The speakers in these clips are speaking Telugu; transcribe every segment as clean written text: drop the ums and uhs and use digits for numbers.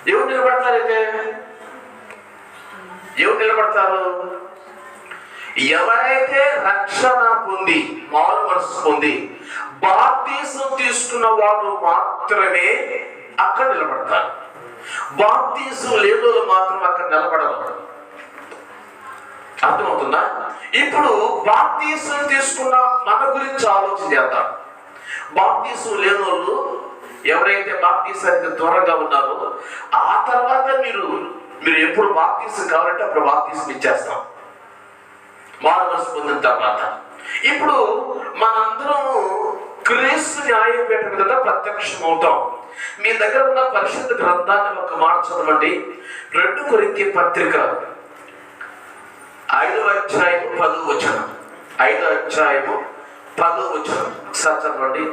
ఎవరు నిలబడతారైతే? ఎవరు నిలబడతారు? ఎవరైతే రక్షణ పొంది, మారు మనసు పొంది బాప్తీసం తీసుకున్న వాళ్ళు మాత్రమే అక్కడ నిలబడతారు. బాప్తీసం లేని వాళ్ళు మాత్రం అక్కడ నిలబడరు. అర్థమవుతుందా? ఇప్పుడు బాప్తీసం తీసుకున్న మన గురించి ఆలోచన చేద్దాం. బాప్తీసం లేని వాళ్ళు ఎవరైతే బాప్తీసానికి దూరంగా ఉన్నారో, ఆ తర్వాత మీరు ఎప్పుడు బాప్తీసం కావాలంటే అప్పుడు బాప్తీసం ఇచ్చేస్తాం మారు మనసు పొందిన తర్వాత. ఇప్పుడు మనందరం క్రీస్తు న్యాయపీఠ మీద ప్రత్యక్షం అవుతాం. మీ దగ్గర ఉన్న పరిశుద్ధ గ్రంథాన్ని ఒక మాట చదవండి. 2 కొరింథీ పత్రిక 5వ అధ్యాయము 10వ వచనం. 5వ అధ్యాయము 10వ వచనం ఒకసారి చదవండి.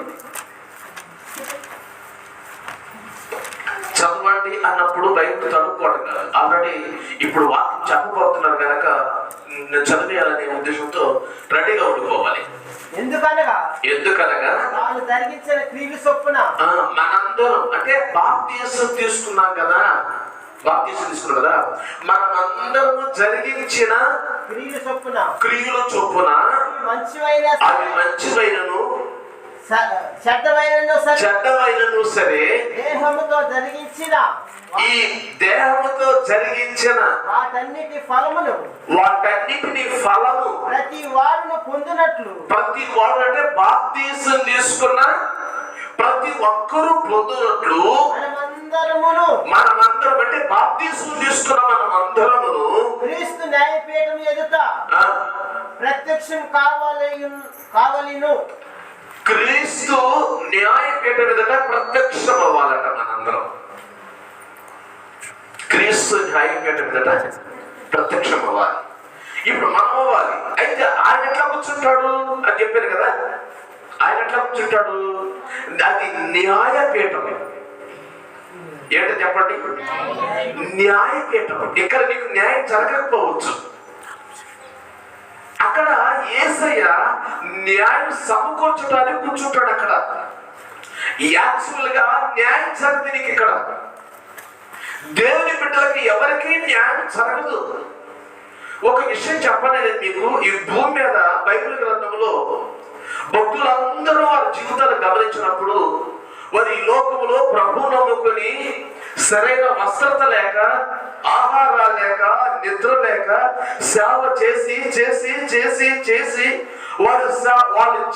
చదవండి అన్నప్పుడు బయట చదువుకోవడం కాదు. ఆల్రెడీ ఇప్పుడు వాక్యం చెప్పబోతున్నారు కనుక చదివేయాలనే ఉద్దేశంతో రెడీగా ఉండిపోవాలి. ఎందుకనగా మనందరం అంటే బాప్తీసం తీసుకున్నాం కదా, మనమందరము జరిగించిన క్రియల చొప్పున అవి మంచివైనను చెడ్డవైనను సరే ఈ దేహముతో జరిగించిన వాటన్నిటిని ఫలము ప్రతి వాడును పొందినట్లు, ప్రతి వాడు అంటే బాప్తీసం తీసుకున్న ప్రతి ఒక్కరూ పొందినట్లు మనమందరం అంటే బాప్తీసం తీసుకున్న మనమందరమును క్రీస్తు న్యాయపీఠం ఎదుట ప్రత్యక్షం కావాలిను. క్రీస్తు న్యాయపీఠం ఎదుట ప్రత్యక్షం అవ్వాలట మనందరం. క్రీస్తు న్యాయపీఠం ఎదుట ప్రత్యక్షం అవ్వాలి. ఇప్పుడు మనం అవ్వాలి. అయితే ఆయన ఎట్లా కూర్చుంటాడు అని చెప్పారు కదా, ఆయన ఎట్లా కూర్చుంటాడు? అది న్యాయపీఠం. ఏంటో చెప్పండి? న్యాయపీఠం. ఇక్కడ నీకు న్యాయం జరగకపోవచ్చు, అక్కడ యేసయ్య న్యాయం సమకూర్చడానికి కూర్చుంటాడు. అక్కడ యాక్చువల్ గా న్యాయం జరుగుతుంది నీకు. ఇక్కడ దేవుని బిడ్డలకి ఎవరికి న్యాయం జరగదు. ఒక విషయం చెప్పలేదు మీకు, ఈ భూమి మీద బైబిల్ గ్రంథంలో భక్తులందరూ వారి జీవితాలు గమనించినప్పుడు వారి ఈ లోకములో ప్రభు నమ్ముకొని సరైన వస్త్రత లేక, ఆహారాలు లేక, నిద్ర లేక సేవ చేసి చేసి చేసి చేసి వాళ్ళ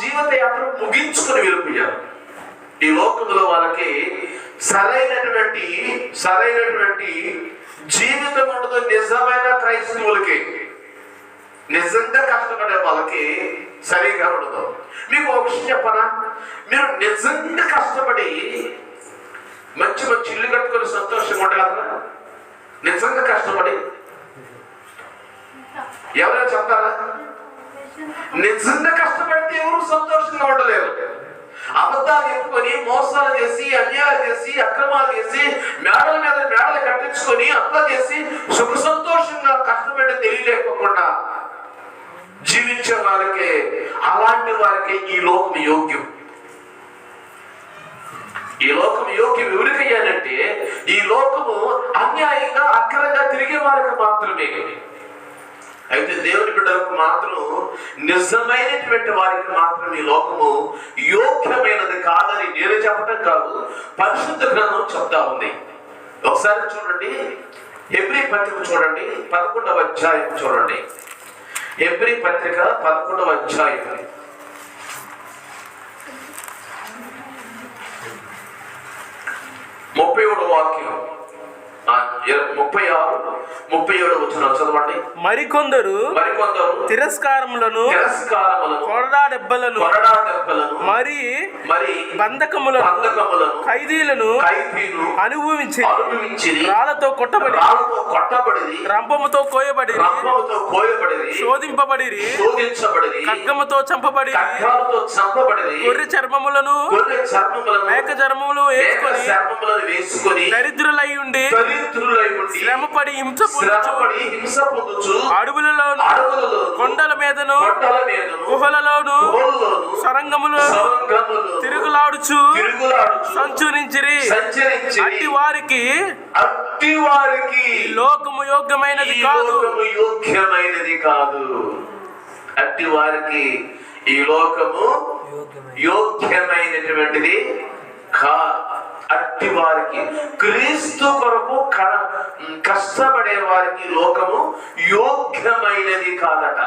జీవిత యాత్ర ముగించుకుని వెళ్ళిపోయారు. ఈ లోకములో వాళ్ళకి సరైనటువంటి జీవితం ఉండదు. నిజమైన క్రైస్తవులకి, నిజంగా కష్టపడే వాళ్ళకి సరిగా ఉండదు. మీకు ఒక విషయం చెప్పనా? మీరు నిజంగా కష్టపడి మంచి మంచి ఇల్లు కట్టుకొని సంతోషంగా ఉండగలరా? నిజంగా కష్టపడి ఎవరైనా చెప్తారా? నిజంగా కష్టపడితే ఎవరు సంతోషంగా ఉండలేరు. అబద్ధాలు చెప్పుకొని, మోసాలు చేసి, అన్యాయాలు చేసి, అక్రమాలు చేసి, మేడల మీద మేడలు కట్టించుకొని, అంతా చేసి సుఖ సంతోషంగా కష్టపడి తెలియలేకపోకుండా జీవించే వారికి, అలాంటి వారికి ఈ లోకం యోగ్యం. ఈ లోకం యోగ్యం ఎవరికయ్యానంటే ఈ లోకము అన్యాయంగా అక్రమంగా తిరిగే వారికి మాత్రమే. అయితే దేవుని బిడ్డలకు మాత్రం, నిజమైనటువంటి వారికి మాత్రం ఈ లోకము యోగ్యమైనది కాదని నేను చెప్పటం కాదు, పరిశుద్ధ గ్రంథం చెప్తా ఉంది. ఒకసారి చూడండి, హెబ్రీ పత్రిక చూడండి, 11వ అధ్యాయం చూడండి. హెబ్రీ పత్రిక 11వ అధ్యాయం 37వ వాక్యం, 36, 37 వచనాలు చదవండి. మరికొందరు తిరస్కారములను, కొరడా దెబ్బలను, మరి బంధకములను, ఖైదీలను అనుభవించి, రాళ్లతో కొట్టబడి, రంపముతో కోయబడి, శోధింపబడి, ఖడ్గముతో చంపబడి, గొర్రె చర్మములను, మేక చర్మములు వేసుకొని దరిద్రులై ఉండి దరిద్రులై ఉండి శ్రమపడి హింస పొందుచు అడవులలో కొండల మీదను గుహలలోను సొరంగములు తిరుగులాడుచు సంచరించిరి. అట్టి వారికి లోకము యోగ్యమైనది కాదు. అట్టి వారికి ఈ లోకము యోగ్యమైనటువంటిది కాదు. అట్టి వారికి, క్రీస్తు కొరకు కష్టపడే వారికి లోకము యోగ్యమైనది కాదట.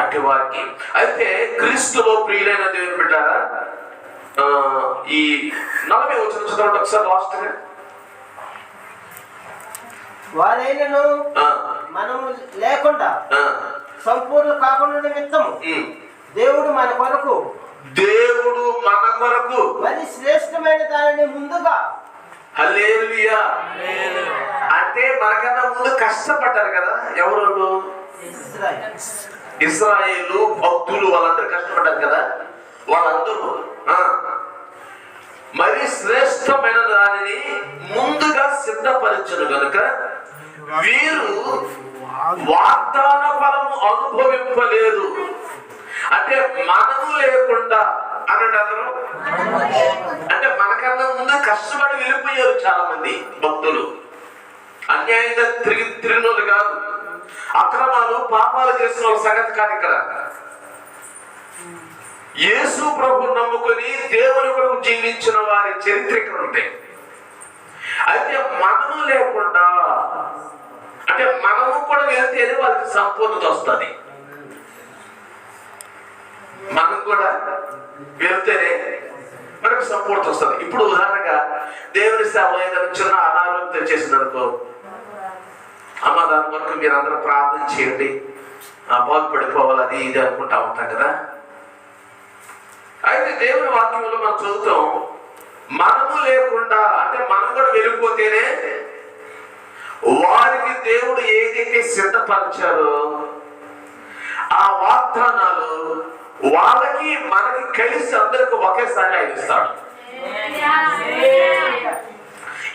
అట్టి వారికి. అయితే క్రీస్తులో ప్రియులైన దేవుని బిడ్డారా, ఈ 40 వచనం చదవండి ఒకసారి లాస్ట్ గా. వారైనను మనము లేకుండా సంపూర్ణ కాకుండా నిమిత్తము దేవుడు మన కొరకు మరి శ్రేష్టమైన దానిని ముందుగా, హల్లెలూయా, అంటే మనకన్నా ముందు కష్టపడ్డారు కదా. ఎవరు? ఇశ్రాయేలు భక్తులు, వాళ్ళందరూ కష్టపడ్డారు కదా. వాళ్ళందరూ మరి శ్రేష్టమైన దానిని ముందుగా సిద్ధపరచను కనుక వీరు వాగ్దాన ఫలము అనుభవింపలేదు. అంటే మనము లేకుండా అనండి అందరూ. అంటే మనకన్నా ముందు కష్టపడి వెళ్ళిపోయారు చాలా మంది భక్తులు. అన్యాయంగా తిరిగినోళ్ళు కాదు, అక్రమాలు పాపాలు చేసిన వాళ్ళ సంగతి కాదు ఇక్కడ. యేసు ప్రభు నమ్ముకొని దేవుని కొరకు జీవించిన వారి చరిత్ర ఇక్కడ ఉంటాయి. అయితే మనము లేకుండా, అంటే మనము కూడా వెళ్తేనే వాళ్ళకి సంపూర్ణత వస్తుంది. మనం కూడా వెళ్తేనే మనకు సంపూర్ణత వస్తుంది. ఇప్పుడు ఉదాహరణగా దేవుని సేవలో ఏదైనా చిన్న అనారోగ్యం చేసింది అనుకో, అమ్మ దాని వరకు మీరు అందరూ ప్రార్థన చేయండి, బాగుపడిపోవాలి, అది ఇది అనుకుంటా ఉంటాం కదా. అయితే దేవుని వాక్యంలో మనం చదువుతాం, మనము లేకుండా, అంటే మనం కూడా వెళ్ళిపోతేనే వారికి దేవుడు ఏదైతే సిద్ధపరిచారో ఆ వాగ్దానాలు వాళ్ళకి మనకి కలిసి అందరికి ఒకేసారి ఆయన ఇస్తాడు.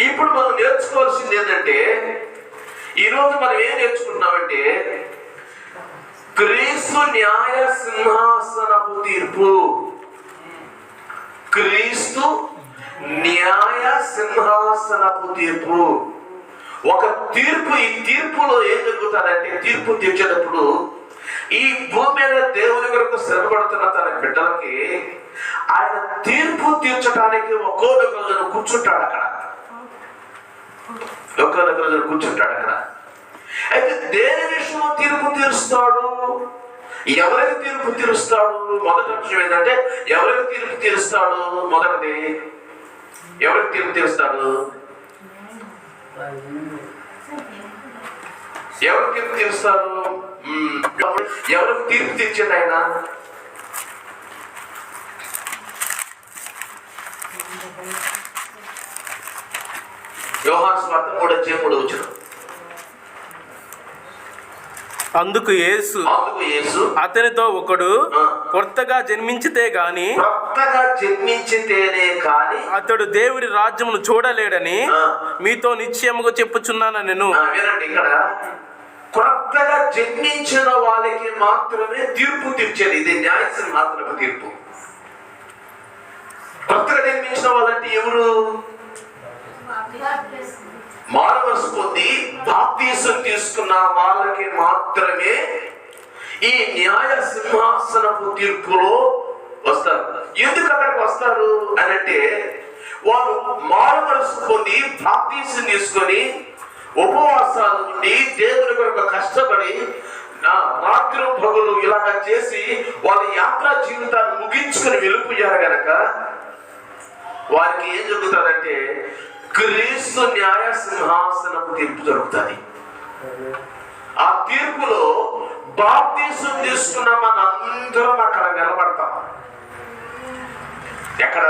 ఇప్పుడు మనం నేర్చుకోవాల్సింది ఏంటంటే, ఈరోజు మనం ఏం నేర్చుకుంటున్నామంటే, క్రీస్తు న్యాయ సింహాసనపు తీర్పు. క్రీస్తు న్యాయ సింహాసనపు తీర్పు ఒక తీర్పు. ఈ తీర్పులో ఏం జరుగుతుందంటే, తీర్పు తీర్చేటప్పుడు ఈ భూమి మీద దేవుని కొరకు శ్రమపడుతున్న తన బిడ్డలకి ఆయన తీర్పు తీర్చడానికి ఒక్కొక్క రోజున కూర్చుంటాడు అక్కడ. ఒక్కొక్క రోజున కూర్చుంటాడు అక్కడ. అయితే దేని విషయంలో తీర్పు తీరుస్తాడు? ఎవరికి తీర్పు తీరుస్తాడు? మొదటి విషయం ఏంటంటే, ఎవరికి తీర్పు తీరుస్తాడు? మొదటిది ఎవరికి తీర్పు తీరుస్తాడు? ఎవరికి తీర్పు తీరుస్తాడు? ఎవరికి తీర్పు తీర్చేది ఆయన? యోహాను సువార్త 3:3. అందుకు యేసు అతనితో ఒకడు కొత్తగా జన్మించితేనే గాని అతడు దేవుడి రాజ్యమును చూడలేడని మీతో నిశ్చయముగా చెప్పుచున్నాను నేను. వినండి, ఇక్కడ కొత్తగా జన్మించిన వాళ్ళకి మాత్రమే తీర్పు తీర్చేది. ఇది న్యాయ సింహాసనపు తీర్పు. కొత్తగా జన్మించిన వాళ్ళంటే ఎవరు? మారుమనసు పొంది బాప్తీసం తీసుకున్న వాళ్ళకి మాత్రమే ఈ న్యాయ సింహాసనపు తీర్పులో వస్తారు. ఎందుకు అక్కడికి వస్తారు అనంటే, వాళ్ళు మారుమనసు పొంది బాప్తీసం తీసుకొని ఉపవాసాలు ఉండి దేవుని కొరకు కష్టపడి రాత్రి పగలు ఇలాగ చేసి వాళ్ళ యాత్రా జీవితాన్ని ముగించుకొని వెళ్ళిపోయారు గనక వారికి ఏం జరుగుతుందంటే, క్రీస్తు న్యాయ సింహాసనపు తీర్పు జరుగుతుంది. ఆ తీర్పులో బాప్తీసం తీసుకున్న మనందరం అక్కడ నిలబడతాం. ఎక్కడ?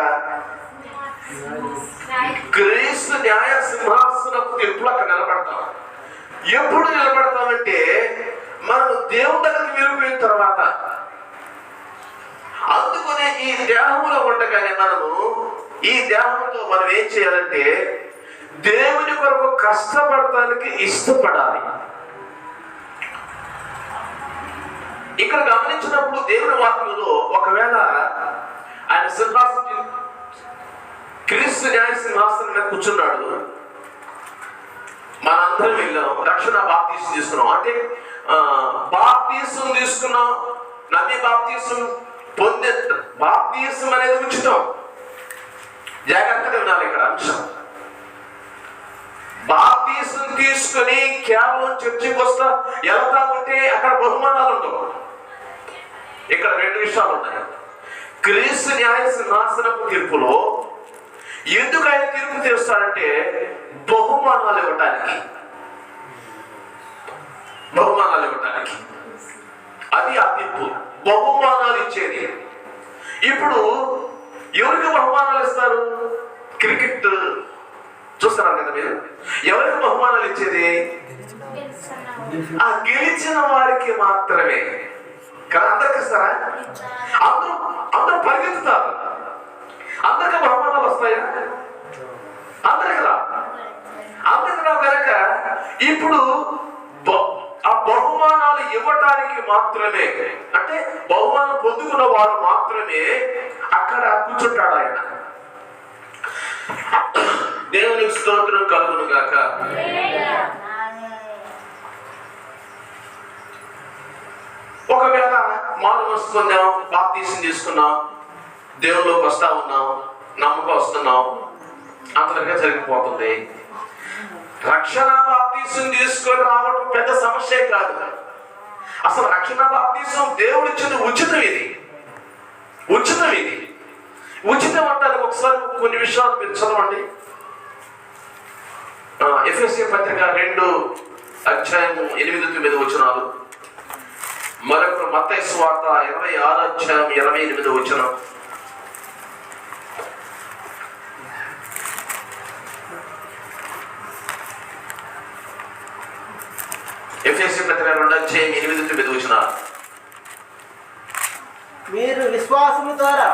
క్రీస్తు న్యాయ సింహాసనపు తీర్పులో అక్కడ నిలబడతాం. ఎప్పుడు నిలబడతామంటే, మనం దేవుని దగ్గరికి వెళ్ళిపోయిన తర్వాత. అందుకనే ఈ దేహంలో ఉండగానే మనము ఈ దేహంతో మనం ఏం చేయాలంటే, దేవుని కొరకు కష్టపడటానికి ఇష్టపడాలి. ఇక్కడ గమనించినప్పుడు దేవుని వాక్యంలో ఒకవేళ ఆయన సింహాసనం క్రీస్తు న్యాయ సింహాసనం మీద కూర్చున్నాడు, మనందరం వెళ్ళాం, రక్షణ బాప్తీసం తీసుకున్నాం. అంటే బాప్తీసం తీసుకున్నాం, నమ్మి బాప్తీసం పొందే బాప్తీసం అనేది ఉచితం. జాగ్రత్తగా వినాలి ఇక్కడ అంశం. బాప్తీసం తీసుకుని కేవలం చర్చికి వస్తా వెళ్తా ఉంటే అక్కడ బహుమానాలు ఉండవు. ఇక్కడ రెండు విషయాలు ఉన్నాయి. క్రీస్తు న్యాయ సింహాసనపు తీర్పులో ఎందుకు ఆయన తీర్పు తీరుస్తాడంటే బహుమానాలు ఇవ్వటానికి. అది ఆ తీర్పు, బహుమానాలు ఇచ్చేది. ఇప్పుడు ఎవరికి బహుమానాలు ఇస్తారు? క్రికెట్ చూస్తున్నారు కదా మీరు, ఎవరికి బహుమానాలు ఇచ్చేది? ఆ గెలిచిన వారికి మాత్రమే కదా. అందరికి ఇస్తారా? అందరూ పరిగెత్తుతారు, అందరికి బహుమానాలు వస్తాయా? అందరికి రా కనుక ఇప్పుడు ఆ బహుమానాలు ఇవ్వటానికి మాత్రమే, అంటే బహుమానం పొందుకున్న వారు మాత్రమే అక్కడ కూర్చుంటాడు ఆయన. దేవునికి స్తోత్రం కలుగును గాక. ఒకవేళ మారు మనసు పొందాం, బాప్తీసం తీసుకున్నాం, దేవుళ్ళలోకి వస్తా ఉన్నాం, నమ్మకం వస్తున్నాం, అంతగా జరిగిపోతుంది. రక్షణ బాప్తీసం తీసుకొని రావడం పెద్ద సమస్య కాదు. అసలు రక్షణ బాప్తీసం దేవుడు ఇచ్చింది ఉచితం. ఉచితం అంటానికి ఒకసారి కొన్ని విషయాలు మీరు చదవండి. ఎఫెసీ పత్రిక 2:8-9 మరొక మత్తయి సువార్త 26:28. ఎఫెసీ పత్రిక 2:8-9. మీరు విశ్వాసము ద్వారా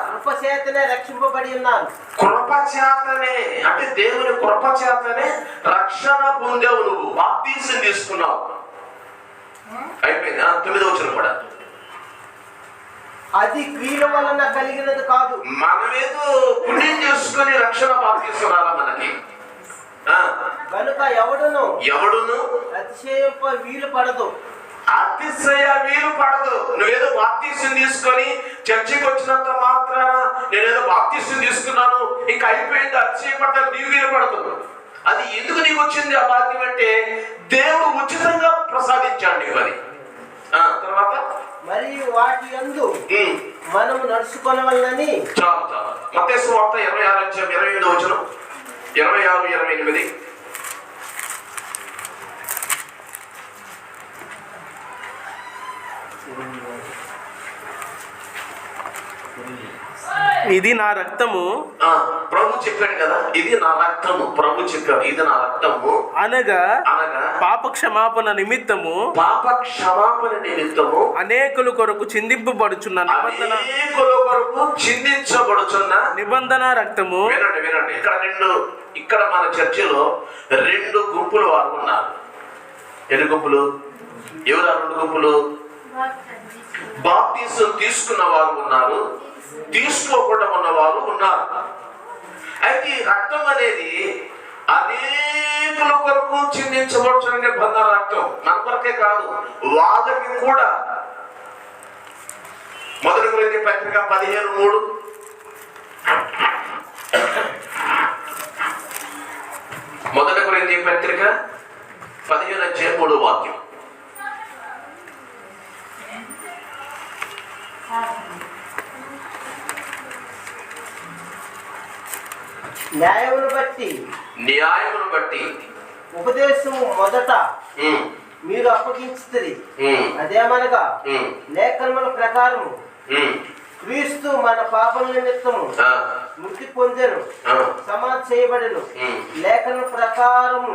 కృపచేతనే రక్షింపబడి ఉన్నారు. కృపచేతనే అంటే దేవుని కృపచేతనే రక్షణ పొందావు. నువ్వు బాప్తీసం తీసుకున్నావు, అయిపోయింది. 9 కూడా అది క్రియల వలన కలిగినది కాదు. మనమేదో పుణ్యం చేసుకుని రక్షణ బాప్తీసం రాలా మనకి. కనుక ఎవడును అతిశయింప వీలు పడదు. నువ్వేదో బాప్తీసం తీసుకొని చర్చికి వచ్చినంత మాత్రాన నేనేదో బాప్తీసం తీసుకున్నాను ఇంకా అయిపోయింది అతిశయపడతాను నీవు వీలు పడదు. అది ఎందుకు నీకు వచ్చింది ఆ భాగ్యం అంటే దేవుడు ఉచితంగా ప్రసాదించాడు నీకు అది. తర్వాత మరియు వాటి యందు మనము నడుచుకొనవలెనని. చాలు మత్తయి సువార్త 26:28, 26-28. ఇది నా రక్తము. ప్రభు చెప్పాడు కదా, ఇది నా రక్తము. ప్రభు చెప్పాడు ఇది నా రక్తము అనగా పాప క్షమాపణ నిమిత్తము అనేకుల కొరకు చిందింపబడుచున్న నిబంధన రక్తము. వినండి ఇక్కడ మన చర్చిలో 2 గుంపులు వారు ఉన్నారు. ఎన్ని గుంపులు? ఎవరు 2 గుంపులు? బాప్తీసం తీసుకున్న వారు ఉన్నారు, తీసుకోకుండా ఉన్నవారు ఉన్నారు. అయితే రక్తం అనేది అనేకుల కొరకు చిందించబడుతున్న నిబంధన రక్తం. మన కొరకే కాదు, వాళ్ళకి కూడా. 1 కొరింథీ పత్రిక 15:3. 1 కొరింథీ పత్రిక 15:3 న్యాయమును బట్టి ఉపదేశము మొదట మీరు అప్పగించితిరి. అదేమనగా లేఖనముల ప్రకారము క్రీస్తు మన పాపముల నిమిత్తము మృతి పొందెను, సమాధి చేయబడెను, లేఖన ప్రకారము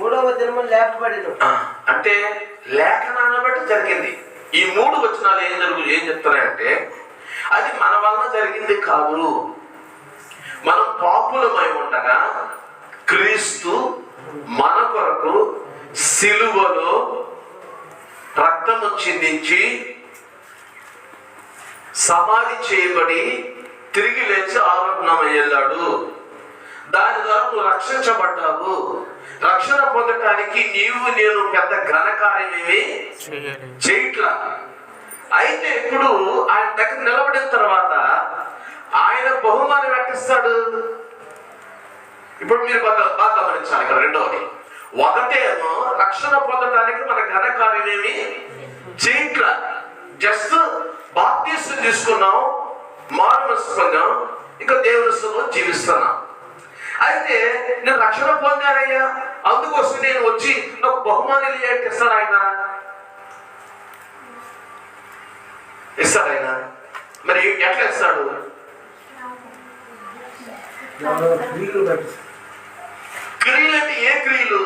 3వ దినము లేపబడెను. అంటే లేఖనాన్ని బట్టి జరిగింది. ఈ 3 వచనాలు ఏం చెప్తారంటే అది మన వలన జరిగింది కాదు. మనం పాప పాపులమై ఉండగా క్రీస్తు మన కొరకు సిలువలో రక్తము చిందించి సమాధి చేయబడి తిరిగి లేచి ఆరోగ్యమయ్యాడు. దాని ద్వారా నువ్వు రక్షించబడ్డావు. రక్షణ పొందటానికి నీవు నేను పెద్ద ఘనకార్యమేమి చేయట్లా. అయితే ఇప్పుడు ఆయన దగ్గర నిలబడిన తర్వాత ఆయన బహుమానం పెట్టిస్తాడు. ఇప్పుడు మీరు బాగా గమనించాలి. ఇక్కడ రెండవది, ఒకటేమో రక్షణ పొందటానికి మన ఘనకార్యమేమి చేయట్లా. జస్ట్ బాప్తిస్మం తీసుకున్నాం, మారుమనసు పొందాం, ఇంకా దేవుని సన్నిధిలో జీవిస్తున్నాం. అయితే నేను రక్షణ పొందానయ్యా, అందుకోసం నేను వచ్చి నాకు బహుమానాలు ఏంటి ఇస్తాడు ఆయన? ఇస్తాడు ఆయన. మరి ఎట్లా ఇస్తాడు? క్రియలు అంటే ఏ క్రియలు?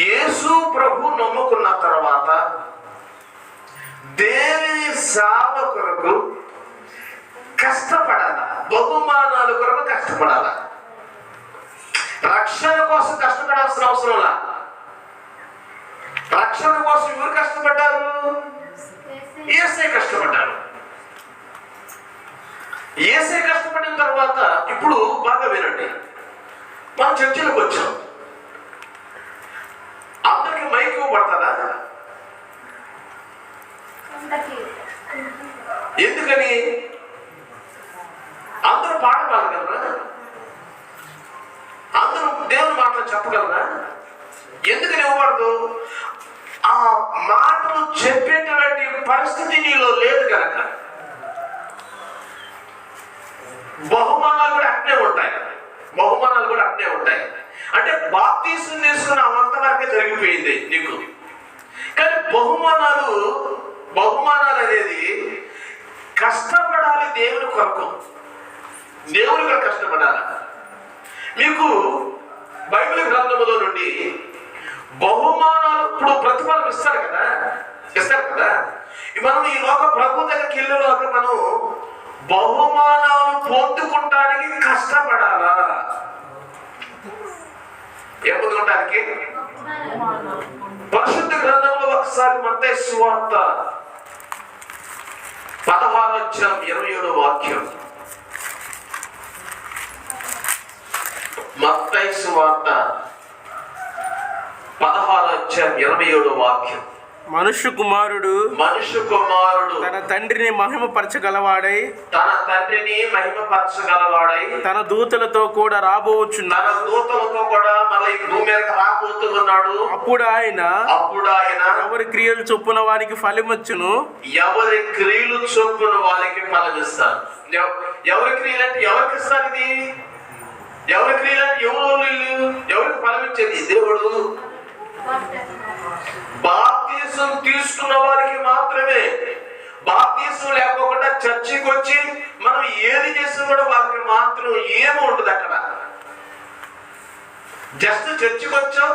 యేసు ప్రభు నమ్ముకున్న తర్వాత దేవుని సేవ కొరకు కష్టపడాల, బహుమానాల కొరకు కష్టపడాల. రక్షణ కోసం కష్టపడాల్సిన అవసరం లా. రక్షణ కోసం ఎవరు కష్టపడ్డారు? యేసే కష్టపడ్డారు. యేసే కష్టపడిన తర్వాత ఇప్పుడు బాగా వినండి, మనం చర్చలకు వచ్చాం. అందరికి మైక్ ఇవ్వబడతారా? ఎందుకని? అందరూ పాట పాడగలరా? అందరూ దేవుని మాటలు చెప్పగలరా? ఎందుకని ఇవ్వబడదు? ఆ మాటలు చెప్పేటువంటి పరిస్థితి నీలో లేదు కనుక. బహుమానాలు కూడా అట్నే ఉంటాయి. బహుమానాలు కూడా అట్నే ఉంటాయి. అంటే బాప్తిస్మం తీసుకున్న అంతవరకే జరిగిపోయింది నీకు. కానీ బహుమానాలు అనేది కష్టపడాలి దేవుని కొరకు. దేవుని కొరకు కష్టపడాలి. మీకు బైబిల్ గ్రంథములో నుండి బహుమానాలు ఇప్పుడు ప్రతిఫలం ఇస్తారు కదా. మనం ఈ లోక ప్రభు దగ్గరికి వెళ్ళేలోకి మనం బహుమానాలు పొందుకుంటానికి కష్టపడాలా? ఏం పొందుకుంటానికి? పరిశుద్ధ గ్రంథంలో ఒకసారి మత్తయి సువార్త 16:27 మత్తయి సువార్త 16:27 మనుష్య కుమారుడు తన తండ్రిని మహిమపరచగలవాడై తన దూతలతో కూడా రాబోచున్నాడు. మళ్ళీ భూమి మీదకి రాబోతున్నాడు. అప్పుడు ఆయన ఎవరి క్రియలు చొప్పున వారికి ఫలిమొచ్చును. ఎవరి క్రియలు చొప్పున వాళ్ళకి ఫలమిస్తారు. ఎవరి క్రియలు అంటే ఎవరికి ఇస్తారు? ఇది ఎవరి క్రియలు అంటే ఎవరికి ఫలమిచ్చేది? దేవుడు. బాప్తిస్మం తీసుకున్న వారికి మాత్రమే. బాప్తిస్మం లేకపోకుండా చర్చికి వచ్చి మనం ఏది చేసినా కూడా వాళ్ళకి మాత్రం ఏమీ ఉండదు. అక్కడ జస్ట్ చర్చికి వచ్చావు,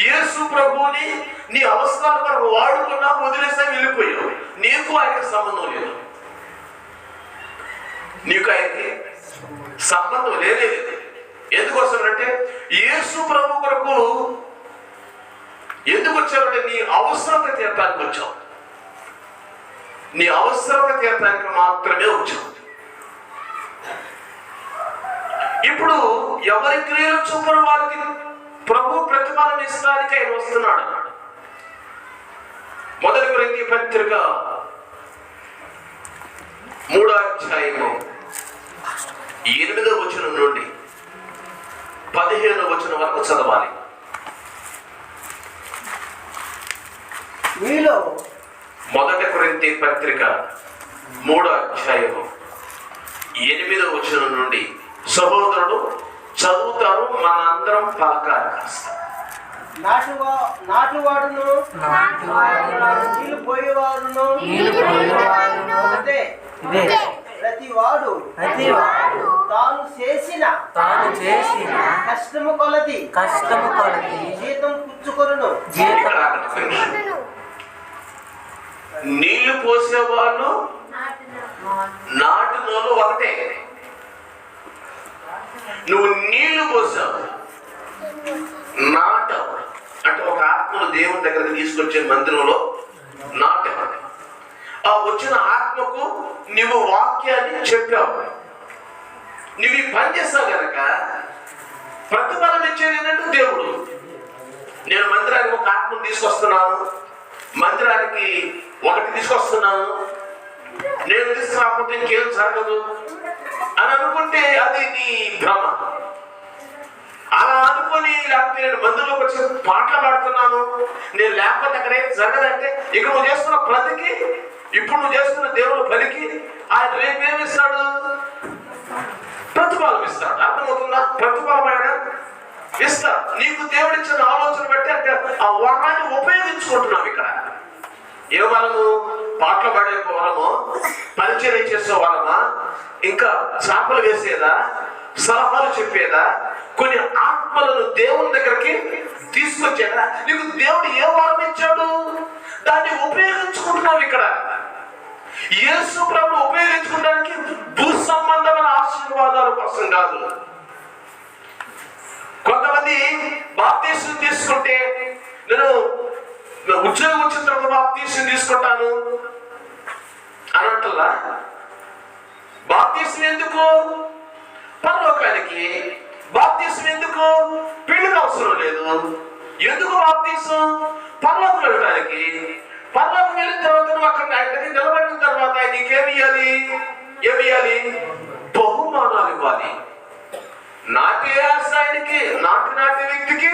యేసు ప్రభువుని నీ అవసరాల వరకు వాడుకున్నా, వదిలేసా, వెళ్ళిపోయావు. నీకు ఆయనకి సంబంధం లేదు. నీకు ఆయనకి సంబంధం లేదు. ఎందుకోసం అంటే యేసు ప్రభు కొరకు ఎందుకు వచ్చావంటే నీ అవసరత తీర్చడానికి వచ్చావు. నీ అవసరత తీర్చడానికి మాత్రమే వచ్చావు. ఇప్పుడు ఎవరి క్రియలు చొప్పున వాళ్ళకి ప్రభు ప్రతిఫలం ఇస్తానికి ఆయన వస్తున్నాడు. 1 కొరింథీ పత్రిక 3:8 నుండి 15 వరకు చదవాలి. మీలో 1 కొరింథీ పత్రిక 3:8 నుండి సహోదరుడు చదువుతారు, మనందరం పలకాలి. నాటువాడును నీళ్లు పోయేవాడును ప్రతి వాడు తాను చేసిన కష్టము కొలది జీతం పుచ్చుకొనును. నీళ్లు పోసేవాళ్ళు నాటిన వాళ్ళు ఒకటే. నువ్వు నీళ్లు పోసావు, నాటావు అంటే ఒక ఆత్మను దేవుని దగ్గరికి తీసుకొచ్చే మందిరంలో నాటావు. ఆ వచ్చిన ఆత్మకు నువ్వు వాక్యాన్ని చెప్పావు, నువ్వు ఈ పని చేస్తావు కనుక ప్రతిఫలం ఇచ్చేది ఏంటంటే దేవుడు. నేను మందిరానికి ఒక ఆత్మను తీసుకొస్తున్నాను, మందిరానికి ఒకటి తీసుకొస్తున్నాను, నేను తీసుకురాకపోతే ఇంకేం జరగదు అని అనుకుంటే అది నీ భ్రమ. అలా అనుకుని లేకపోతే నేను మందిరంలోకి వచ్చి పాటలు పాడుతున్నాను, నేను లేకపోతే అక్కడ ఏం జరగదంటే ఇక నువ్వు చేస్తున్న ప్రతికి, ఇప్పుడు నువ్వు చేస్తున్న దేవుడు పనికి ఆయన రేపేమిస్తాడు? ప్రతిఫలం ఇస్తాడు. అర్థమవుతుందా? ప్రతిఫలం ఆయన ఇస్తాడు. నీకు దేవుడిచ్చిన ఆలోచన బట్టి అంటే ఆ వరాన్ని ఉపయోగించుకుంటున్నాం. ఇక్కడ ఏ వరము? పాటలు పాడే వరము, పరిచయం చేసే వరమా, ఇంకా చేపలు వేసేదా, సలహాలు చెప్పేదా, కొన్ని ఆత్మలను దేవుని దగ్గరికి తీసుకొచ్చేదా? నీకు దేవుడు ఏ వరం ఇచ్చాడు? దాన్ని ఉపయోగించుకుంటున్నావు. ఇక్కడ యేసు ప్రభువు ఉపయోగించుకోవడానికి భూ సంబంధమైన ఆశీర్వాదాల కోసం కాదు. కొంతమంది బాప్తీసం తీసుకుంటే నేను ఉద్యోగం వచ్చిన తర్వాత బాప్తీసం తీసుకుంటాను అన్నట్లా. బాప్తీసం ఎందుకు? పరలోకానికి. బాప్తీసం ఎందుకు? పెళ్లికి అవసరం లేదు. ఎందుకు బాప్తీసం? పరలోకం వెళ్ళడానికి. పరలోకం వెళ్ళిన తర్వాత నువ్వు అక్కడ ఆయన దగ్గర నిలబడిన తర్వాత నీకేమి ఇవ్వాలి? ఏమి ఇవ్వాలి? బహుమానాలు ఇవ్వాలి. నాటే ఆయనకి, నాటి వ్యక్తికి,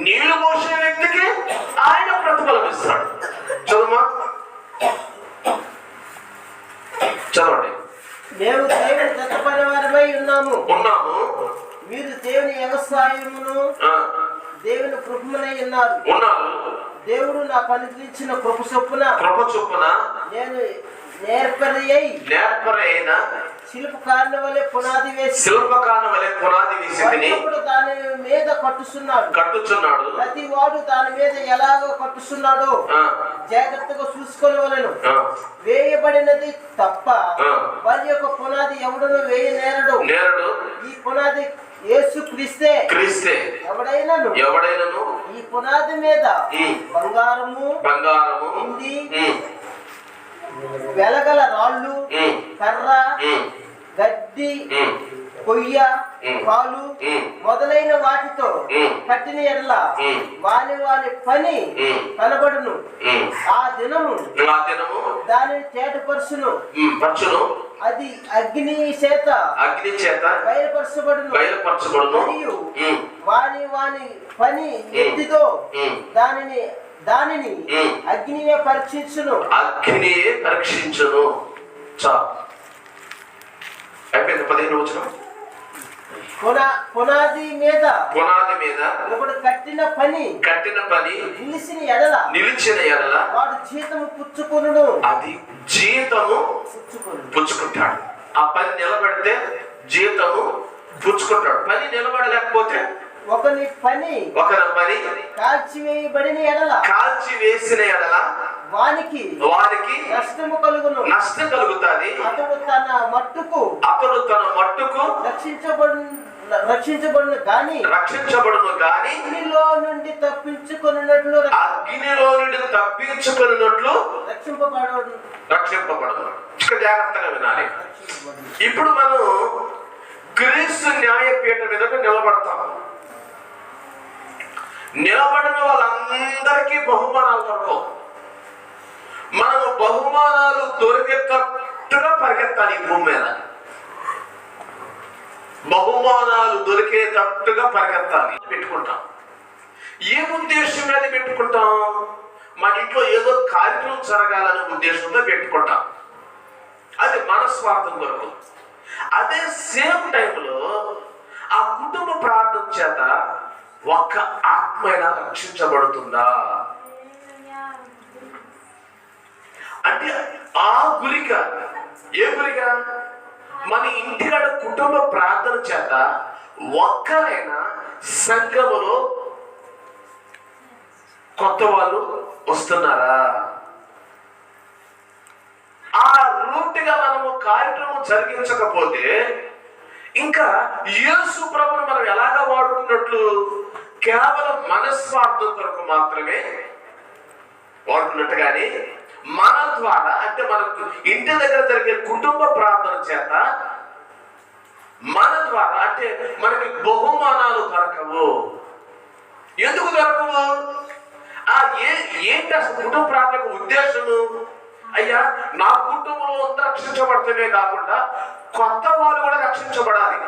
నీళ్లు పోసే వ్యక్తికి ఆయన ప్రతిఫలం ఇస్తాడు. చదువుమా, చదవండి. మేము దేవుని దత్తపడిన వారమై ఉన్నాము. మీరు దేవుని వ్యవసాయమును దేవుని కృపమనై ఉన్నారు. దేవుడు నాకు అనుగ్రహించిన కృప చొప్పున నేను నేర్పరైన శిల్పకారుని వలె పునాది వేసి దాని మీద కట్టుచున్నాడు. ప్రతి వాడు దాని మీద ఎలాగో కట్టుచున్నాడో జాగ్రత్తగా చూసుకోవలను. వేయబడినది తప్ప వారి యొక్క పునాది ఎవడను వేయ నేరడు. ఈ పునాది యేసు క్రీస్తే. ఎవడైనను ఈ పునాది మీద బంగారము, వెండి, వెలగల రాళ్ళు, కర్ర, గడ్డి, కొయ్య, పాలు మొదలైన వాటితో కట్టిన ఎడల వాని పని కనబడును. ఆ దినము దానిని తేటపరుచును. అది అగ్ని చేత బయలుపరచబడును. మరియు వాని పని ఎత్తితో దానిని అగ్నియే పరీక్షించును. అయిపోయింది. 15 వచనం. పునాది మీద ఒకడు కట్టిన పని నిలిచిన ఎడల వాడు జీతము పుచ్చుకొనును. అది జీతము పుచ్చుకుంటాడు. ఆ పని నిలబడితే జీతము పుచ్చుకుంటాడు. పని నిలబడలేకపోతే ఒకని పని కాల్చివేసిన ఎడల వానికి నష్టం కలుగుతుంది. అతడు తన మట్టుకు రక్షించబడును గాని అగ్నిలో నుండి తప్పించుకొనున్నట్లు రక్షింపబడదు. జాగ్రత్తగా వినాలి. ఇప్పుడు మనం క్రీస్తు న్యాయపీఠం మీద నిలబడతాం. నిలబడిన వాళ్ళందరికీ బహుమానాలు దొరకవు. మనము బహుమానాలు దొరికేటట్టుగా పరిగెత్తాలి. ఈ భూమి మీద బహుమానాలు దొరికేటట్టుగా పరిగెత్తాలి. పెట్టుకుంటాం. ఏ ఉద్దేశం మీద పెట్టుకుంటాం? మన ఇంట్లో ఏదో కార్యక్రమం జరగాలనే ఉద్దేశంతో పెట్టుకుంటాం. అది మన స్వార్థం కొరకు. అదే సేమ్ టైంలో ఆ కుటుంబ ప్రార్థన చేత ఒక్క ఆత్మైనా రక్షించబడుతుందా అంటే ఆ గురిక. ఏ గురిక? మన ఇంటికాడ కుటుంబ ప్రార్థన చేత ఒక్కరైనా సంఘములో కొత్త వాళ్ళు వస్తున్నారా? ఆ రూట్గా మనము కార్యక్రమం జరిగించకపోతే ఇంకా యేసు ప్రభువును మనం ఎలాగా వాడుకున్నట్లు? కేవలం మనస్వార్థం కొరకు మాత్రమే వాడుకున్నట్టు. కానీ మన ద్వారా, అంటే మనకు ఇంటి దగ్గర జరిగే కుటుంబ ప్రార్థన చేత మన ద్వారా, అంటే మనకి బహుమానాలు దొరకవు. ఎందుకు దొరకవు? ఏంటి అసలు కుటుంబ ప్రార్థనకు ఉద్దేశము? అయ్యా, నా కుటుంబంలో అంతా రక్షించబడుతూనే కాకుండా కొత్త వాళ్ళు కూడా రక్షించబడాలి.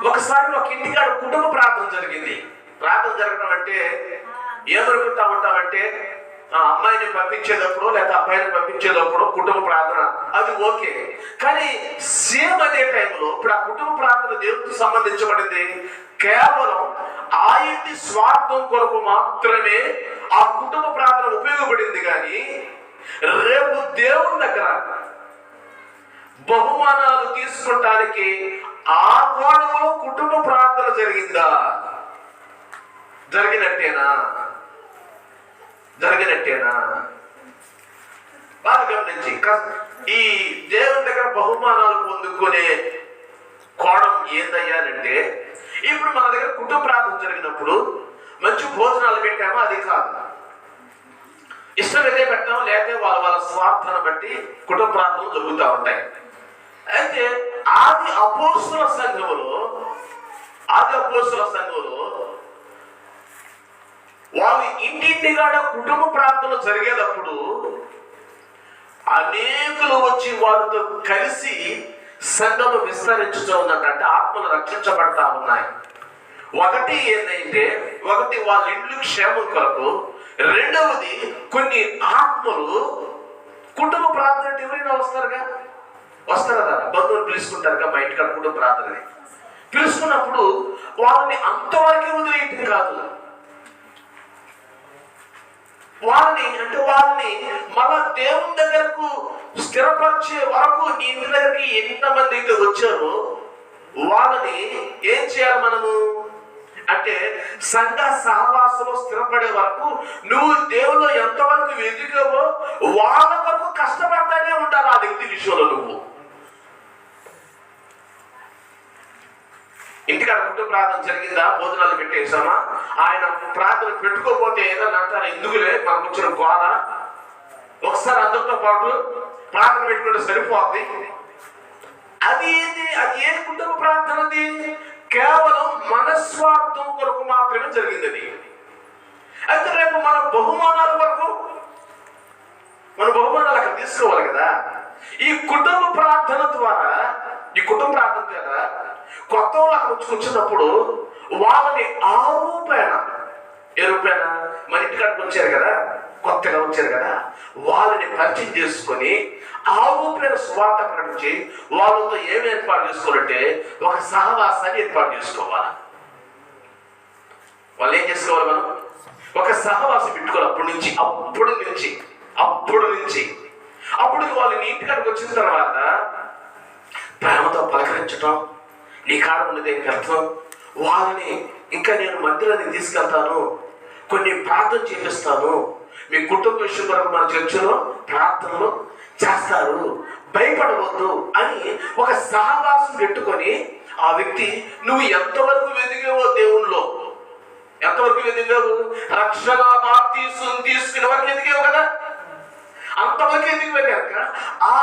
ఒకసారి ఒక ఇంటికాడ కుటుంబ ప్రార్థన జరిగింది. ప్రార్థన జరగడం అంటే ఏమనుకుంటా ఉంటామంటే అమ్మాయిని పంపించేటప్పుడు లేదా అబ్బాయిని పంపించేటప్పుడు కుటుంబ ప్రార్థన అది ఓకే. కానీ సేమ్ అదే టైంలో ఇప్పుడు ఆ కుటుంబ ప్రార్థన దేవుడికి సంబంధించబడింది. కేవలం ఆ ఇంటి స్వార్థం కొరకు మాత్రమే ఆ కుటుంబ ప్రార్థన ఉపయోగపడింది. కానీ రేపు దేవుని దగ్గర బహుమానాలు తీసుకుంటానికి ఆ కోణంలో కుటుంబ ప్రార్థన జరిగిందా? జరిగినట్టేనా? బాగా గమనించి, ఈ దేవుని దగ్గర బహుమానాలు పొందుకునే కోణం ఏందయ్యానంటే, ఇప్పుడు మన దగ్గర కుటుంబ ప్రార్థన జరిగినప్పుడు మంచి భోజనాలు పెట్టామో అది కాదు, ఇష్టమైతే పెట్టాము, లేకపోతే వాళ్ళ స్వార్థాన్ని బట్టి కుటుంబ ప్రార్థనలు జరుగుతూ ఉంటాయి. అయితే ఆది అపోస్తుల సంఘములో వాళ్ళు ఇంటింటిగాడ కుటుంబ ప్రార్థన జరిగేటప్పుడు అనేకులు వచ్చి వారితో కలిసి సంఘము విస్తరించుతూ ఉందంట. అంటే ఆత్మలు రక్షించబడతా ఉన్నాయి. ఒకటి ఏంటంటే, వాళ్ళ ఇండ్లు క్షేమం కొరకు, రెండవది కొన్ని ఆత్మలు కుటుంబ ప్రార్థన అంటే ఎవరైనా వస్తారా? బంధువులు పిలుచుకుంటారుగా మా ఇంటికాడ కుటుంబ ప్రార్థనని పిలుచుకున్నప్పుడు వాళ్ళని అంతవరకే వదిలేయటం కాదు, వాళ్ళని మన దేవుని దగ్గరకు స్థిరపరిచే వరకు నీ ఇంటి దగ్గరికి ఎంతమంది అయితే వచ్చారో వాళ్ళని ఏం చేయాలి మనము అంటే, సంఘ సహవాసంలో స్థిరపడే వరకు నువ్వు దేవుల్లో ఎంతవరకు ఎదిగావో వాళ్ళ వరకు కష్టపడతానే ఉండాలి. ఆ వ్యక్తి విషయంలో నువ్వు ఇంటికాడ కుటుంబ ప్రార్థన జరిగిందా, భోజనాలు పెట్టేసామా, ఆయన ప్రార్థన పెట్టుకోకపోతే ఏదన్నా అంటారా? ఎందుకులే మనకు వచ్చిన గోడ, ఒకసారి అందరితో పాటు ప్రార్థన పెట్టుకుంటే సరిపోద్ది. అది ఏ కుటుంబ ప్రార్థనది? కేవలం మనస్వార్థం కొరకు మాత్రమే జరిగింది అది. అయితే రేపు మన బహుమానాల వరకు అక్కడ తీసుకోవాలి కదా. ఈ కుటుంబ ప్రార్థన ద్వారా కొత్త వాళ్ళు అక్కడ వచ్చినప్పుడు వాళ్ళని ఏ రూపాయన మన ఇంటికాడికి వచ్చారు కదా, కొత్తగా వచ్చారు కదా, వాళ్ళని పరిచయం చేసుకొని ఆ రూపాయన స్వార్థ ప్రకటించి వాళ్ళతో ఏమి ఏర్పాటు చేసుకోవాలంటే ఒక సహవాసాన్ని ఏర్పాటు చేసుకోవాలి. వాళ్ళు ఏం చేసుకోవాలి? మనం ఒక సహవాసం పెట్టుకోవాలి. అప్పుడు వాళ్ళు నీ ఇంటికాడికి వచ్చిన తర్వాత ప్రేమతో పలకరించటం, నీ కాడ ఉన్నదే వ్యర్థం, వాళ్ళని ఇంకా నేను మందిరానికి తీసుకెళ్తాను, కొన్ని ప్రార్థన చేపిస్తాను, మీ కుటుంబ విషయం కొరకు మన చర్చలో ప్రార్థనలు చేస్తారు, భయపడవద్దు అని ఒక సహవాసం పెట్టుకొని ఆ వ్యక్తి నువ్వు ఎంతవరకు వెదిగావో దేవుణ్ణిలో, ఎంతవరకు వెదిగావు? రక్షణ బాప్తీసం తీసుకునే వరకు ఎదిగావు కదా, అంతవరకు ఎదిగిపోయి కనుక ఆ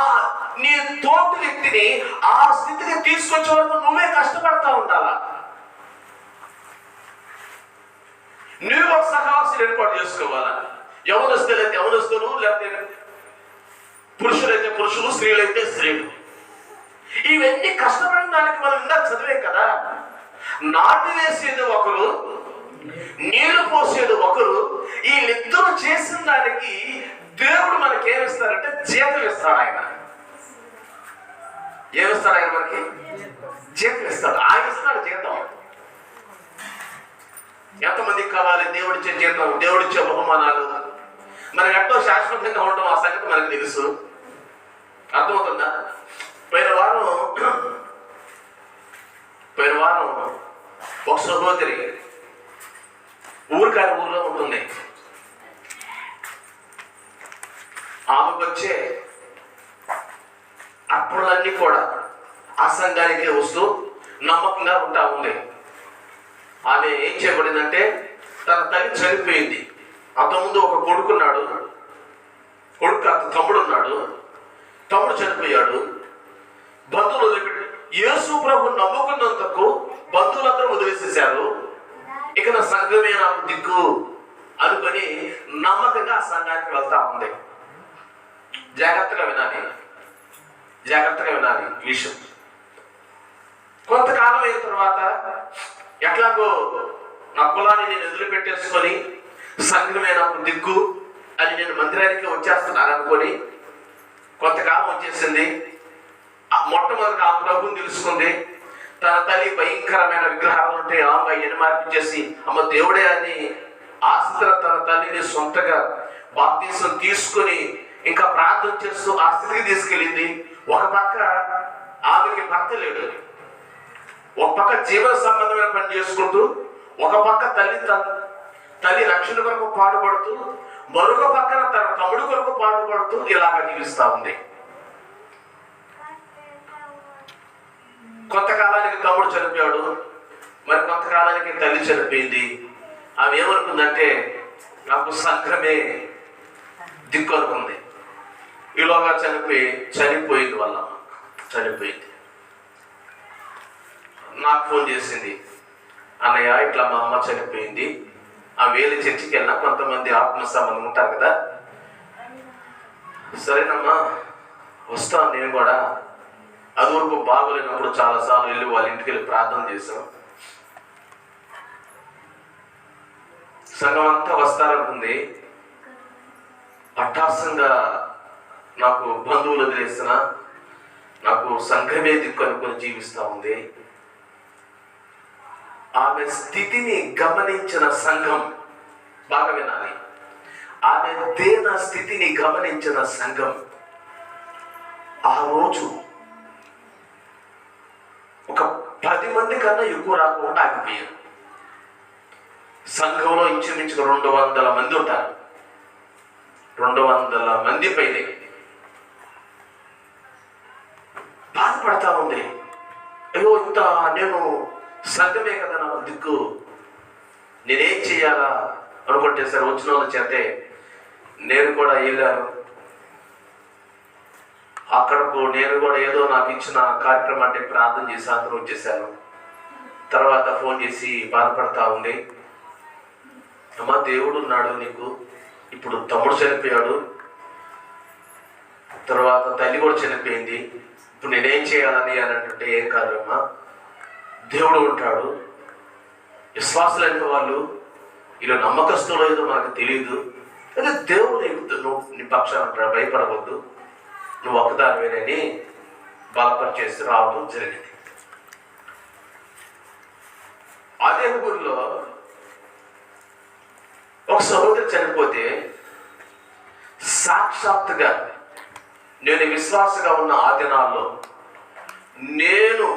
నీ తోటి వ్యక్తిని ఆ స్థితికి తీసుకొచ్చే వరకు నువ్వే కష్టపడతా ఉండాలా. నువ్వు ఒక సహవాసం ఏర్పాటు చేసుకోవాలా. యవనస్తులైతే యవనస్తులు, లేకపోతే పురుషులైతే పురుషులు, స్త్రీలైతే స్త్రీలు. ఇవన్నీ కష్టపడిన దానికి మనం ఇందాక చదివాం కదా. నాటు వేసేది ఒకరు, నీళ్లు పోసేది ఒకరు. వీళ్ళిద్దరూ చేసిన దానికి దేవుడు మనకి ఏమిస్తారంటే జీతం ఇస్తాడు. ఆయన ఏమిస్తాడు? ఆయన మనకి జీతం ఇస్తాడు. ఆయన ఇస్తాడు జీతం. ఎంతమందికి కావాలి దేవుడిచ్చే జీతం, దేవుడిచ్చే బహుమానాలు? మనకి ఎంతో శాశ్వతంగా ఉండడం ఆ సంగతి మనకు తెలుసు. అర్థమవుతుందా? పోయిన వారం ఒక సహోదరి ఊరిలో ఉంటుంది. ఆమెకు వచ్చే అర్పణలన్నీ కూడా ఆ సంఘానికే వస్తూ నమ్మకంగా ఉంటా ఉంది. ఆమె ఏం చేయబడిందంటే తన తల్లి చనిపోయింది. అంతకుముందు ఒక కొడుకున్నాడు, తమ్ముడు ఉన్నాడు, తమ్ముడు చనిపోయాడు. బంధువులు వదిలిపెట్టి యేసు ప్రభు నమ్ముకున్నందుకు బంధువులందరూ వదిలేసేశారు. ఇక నా సంఘమే నాకు దిక్కు అనుకొని నమ్మకంగా ఆ సంఘానికి వెళ్తా ఉంది. జాగ్రత్తగా వినాలి ఈ విషయం. కొంతకాలం అయిన తర్వాత ఎట్లాగో నా కులాన్ని నేను వదిలిపెట్టేసుకొని సంఘమే నాకు దిక్కు అని నేను మందిరానికి వచ్చేస్తున్నాను అనుకొని కొంతకాలం వచ్చేసింది. మొట్టమొదటి ఆ ప్రభుని తెలుసుకుంది. తన తల్లి భయంకరమైన విగ్రహాలు ఉంటే ఆ అమ్మాయిని మార్పించేసి అమ్మ దేవుడే అని ఆస్తిలో తన తల్లిని సొంతగా బాప్తీసం తీసుకొని ఇంకా ప్రార్థన చేస్తూ ఆ స్థితికి తీసుకెళ్ళింది. ఒక పక్క ఆమెకి భర్త లేడు, ఒక పక్క జీవన సంబంధమైన పని చేసుకుంటూ, ఒక పక్క తల్లి రక్షణ కొరకు పాటుపడుతూ, మరొక పక్కన తన తమ్ముడు కొరకు పాటుపడుతూ ఇలాగ జీవిస్తూ ఉంది. కొంతకాలానికి తమ్ముడు చనిపోయాడు, మరి కొంతకాలానికి తల్లి చనిపోయింది. ఆమె ఏమనుకుందంటే నాకు సంఘమే దిక్కు అనుకుంది. ఈలోగా చనిపోయింది వల్ల చనిపోయింది. నాకు ఫోన్ చేసింది, అన్నయ్య ఇట్లా మా అమ్మ చనిపోయింది. ఆ వేలు చర్చికి వెళ్ళినా కొంతమంది ఆత్మ సంబంధం ఉంటారు కదా, సరేనమ్మా వస్తాను నేను కూడా. అది వరకు బాగోలేనప్పుడు చాలాసార్లు వెళ్ళి వాళ్ళ ఇంటికి వెళ్ళి ప్రార్థన చేశాం. సంఘం అంతా వస్తారనుకుంది. హఠాత్తుగా నాకు బంధువులు వదిలేసిన నాకు సంఘమే దిక్కు అనుకుని జీవిస్తూ ఉంది. ఆమె స్థితిని గమనించిన సంఘం, బాగా వినాలి, ఆమె దేన స్థితిని గమనించిన సంఘం ఆ రోజు ఒక 10 మంది కన్నా ఎక్కువ రాకుండా ఆగిపోయారు. సంఘంలో ఇంచుమించు 200 మంది ఉంటారు. 200 మంది పైనే బాధపడతా ఉంది. అయ్యో ఇంత నేను సంఘమే కదా నాకు దిక్కు, నేనేం చేయాలా అనుకుంటే సరే వచ్చిన వాళ్ళు చేతే నేను కూడా వెళ్ళాను. అక్కడకు నేను కూడా ఏదో నాకు ఇచ్చిన కార్యక్రమం అంటే ప్రార్థన చేసి అందరూ వచ్చేసాను. తర్వాత ఫోన్ చేసి బాధపడతా ఉంది, అమ్మ దేవుడు ఉన్నాడు నీకు, ఇప్పుడు తమ్ముడు చనిపోయాడు, తర్వాత తల్లి కూడా చనిపోయింది, ఇప్పుడు నేనేం చేయాలని అని అంటే ఏం కాదమ్మా, దేవుడు ఉంటాడు. విశ్వాసులైన వాళ్ళు ఇలా నమ్మకస్తులో ఏదో మనకు తెలియదు, అదే దేవుడు నువ్వు నీ పక్షాన ఉంటాడు, భయపడవద్దు, నువ్వు ఒక్కదానివేనని బలపరిచేసి రావడం జరిగింది. అదే ఊరిలో ఒక సహోదరి చనిపోతే సాక్షాత్తుగా నేను విశ్వాసగా ఉన్న ఆ దినాల్లో నేను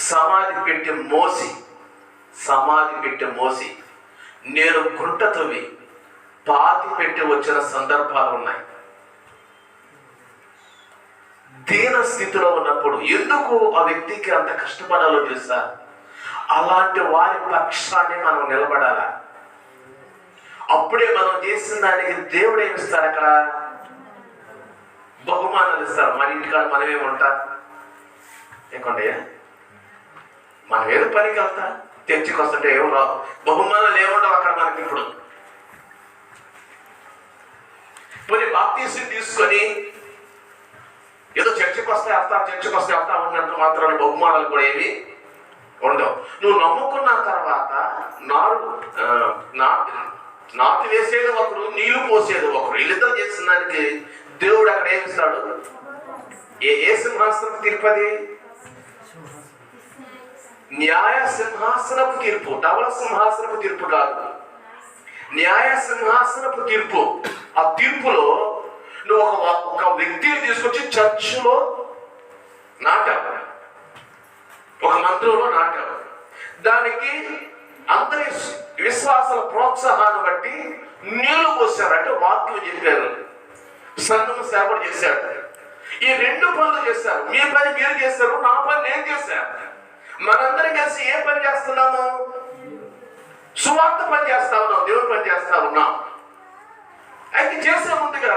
సమాధి పెట్టి మోసి నేను గుంట తవ్వి పాతి పెట్టి వచ్చిన సందర్భాలు ఉన్నాయి. దీన స్థితిలో ఉన్నప్పుడు ఎందుకు ఆ వ్యక్తికి అంత కష్టపడాలో తెలుసా? అలాంటి వారి పక్షాన్ని మనం నిలబడాలా. అప్పుడే మనం చేసిన దానికి దేవుడు ఏమిస్తారు? అక్కడ బహుమానాలు ఇస్తారు. మన ఇంటికాడ మనమేముంటా ఏమండి, మనం ఏదో పనికి వెళ్తా చర్చికి వస్తుంటే ఏం రావు, బహుమానాలు ఏముండవు అక్కడ మనకి. ఇప్పుడు పోనీ బాప్తీసం తీసుకొని ఏదో చర్చికి వస్తే వెళ్తా ఉన్నంత మాత్రాన్ని బహుమానాలు కూడా ఏమి ఉండవు. నువ్వు నమ్ముకున్న తర్వాత నాటు వేసేది ఒకరు, నీళ్లు పోసేది ఒకరు, వీళ్ళిద్దరు చేసిన దానికి దేవుడు అక్కడ ఏమిస్తాడు? ఏ సింహాసనపు తీర్పది? న్యాయ సింహాసనపు తీర్పు, ధవళ సింహాసనపు తీర్పు కాదు, న్యాయ సింహాసనపు తీర్పు. ఆ తీర్పులో నువ్వు ఒక వ్యక్తిని తీసుకొచ్చి చర్చిలో నాటావు, ఒక మందిరంలో నాటావు. దానికి అందరి విశ్వాసాల ప్రోత్సాహాన్ని బట్టి నీళ్లు పోసారు, అంటే వాక్యం చెప్పారు, సంఘం సేవ చేశాడు. ఈ రెండు పనులు చేశారు. మీ పని మీరు చేశారు, నా పని నేను చేశాను. మనందరం కలిసి ఏ పని చేస్తున్నాము? సువార్త పని చేస్తా ఉన్నాం, దేవుని పని చేస్తా ఉన్నాం. అయితే చేసే ముందుగా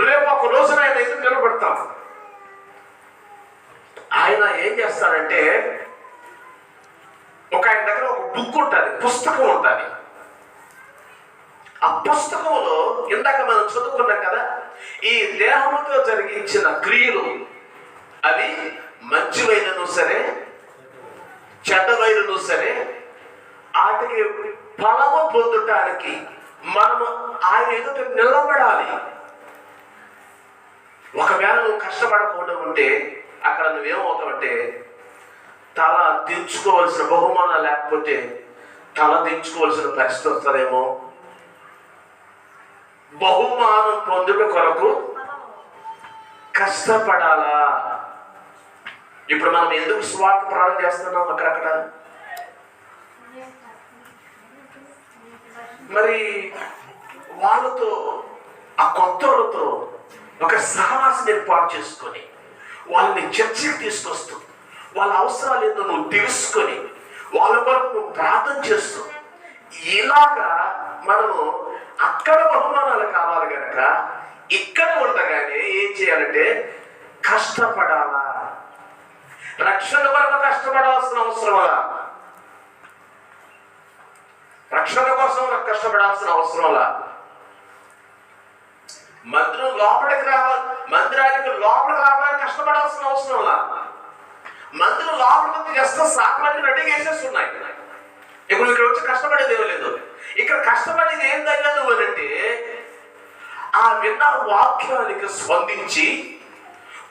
రేపు ఒక రోజున ఆయన ఎదురు నిలబడతాం. ఆయన ఏం చేస్తారంటే, ఆయన దగ్గర ఒక బుక్ ఉంటుంది, పుస్తకం ఉంటుంది. ఆ పుస్తకంలో ఇందాక మనం చదువుకున్నాం కదా, ఈ దేహంతో జరిగించిన క్రియలు అవి మంచివైనను సరే చెడ్డవైనను సరే వాటికి ఫలము పొందటానికి మనము ఆయన ఎదుట నిలబడాలి. ఒకవేళ నువ్వు కష్టపడకుండా ఉంటే అక్కడ నువ్వేమవుతావంటే, తల దించుకోవాల్సిన బహుమానం లేకపోతే తల దించుకోవాల్సిన పరిస్థితి వస్తుందేమో. బహుమానం పొందుట కొరకు కష్టపడాలా. ఇప్పుడు మనం ఎందుకు స్వార్థ ప్రాణం చేస్తున్నాం అక్కడక్కడ? మరి వాళ్ళతో, ఆ కొత్త వాళ్ళతో ఒక సహవాసం ఏర్పాటు చేసుకొని వాళ్ళని చర్చకి తీసుకొస్తూ వాళ్ళ అవసరాలు ఏందో నువ్వు తెలుసుకొని వాళ్ళ కొరకు నువ్వు ప్రార్థన చేస్తూ, ఇలాగా మనము అక్కడ బహుమానాలు కావాలి కనుక ఇక్కడ ఉండగానే ఏం చేయాలంటే కష్టపడాలా. రక్షణ కొరకు కష్టపడాల్సిన అవసరం వల్ల, రక్షణ కోసం కష్టపడాల్సిన అవసరం వల్ల, మందిరం లోపలికి రావాలి, మందిరానికి లోపలికి రావడానికి కష్టపడాల్సిన అవసరం వల్ల, మందిరం లోపలికి జస్ట్ సాకులన్నీ రెడీ చేసేసి ఉన్నాయి. ఇప్పుడు ఇక్కడ వచ్చి కష్టపడేది ఏమీ లేదు. ఇక్కడ కష్టపడేది ఏం తగ్గ నువ్వు అంటే, ఆ విన్న వాక్యానికి స్పందించి,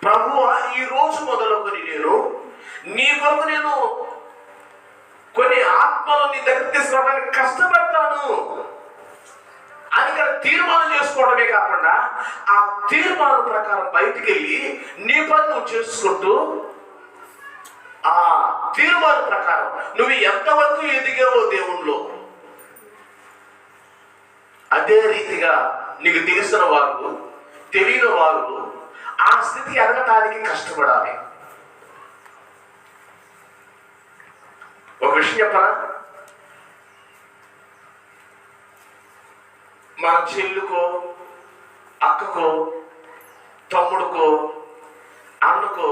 ప్రభువా ఈ రోజు మొదలుకొని నేను నీ కొరకు నేను కొన్ని ఆత్మలు నీ దగ్గర తీసుకురావడానికి కష్టపడతాను అని ఇక్కడ తీర్మానం చేసుకోవడమే కాకుండా, ఆ తీర్మానం ప్రకారం బయటికి వెళ్ళి నీ పని నువ్వు చేసుకుంటూ, ఆ తీర్మానం ప్రకారం నువ్వు ఎంతవరకు ఎదిగావో దేవుణ్ణిలో, అదే రీతిగా నీకు తెలిసిన వారు తెలియని వారు ఆ స్థితి ఎదగటానికి కష్టపడాలి. ఒక విషయం చెప్పరా, మన చెల్లుకో, అక్కకో, తమ్ముడుకో, అన్నకో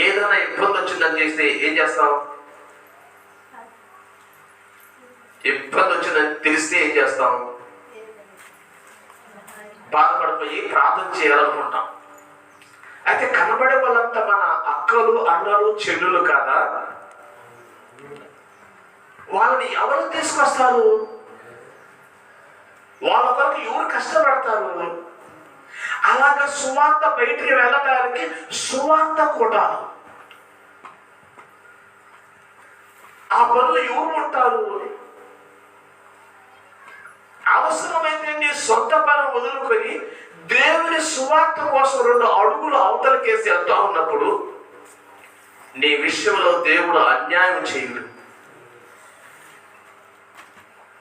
ఏదైనా ఇబ్బంది వచ్చిందని చేస్తే ఏం చేస్తాం? ఇబ్బంది వచ్చిందని తెలిస్తే ఏం చేస్తాం? బాధపడిపోయి ప్రార్థన చేయాలనుకుంటాం. అయితే కనబడే వాళ్ళంతా మన అక్కలు, అన్నలు, చెల్లులు కాదా? వాళ్ళని ఎవరు తీసుకొస్తారు? వాళ్ళ కొరకు ఎవరు కష్టపడతారు? అలాగా సువార్త బయటికి వెళ్ళడానికి సువార్త కూడా ఆ పనులు ఎవరు ఉంటారు? అవసరమైతే నీ సొంత పని వదులుకొని దేవుని సువార్త కోసం 2 అడుగులు అవతలకేసి వెళ్తా ఉన్నప్పుడు నీ విషయంలో దేవుడు అన్యాయం చేయడు.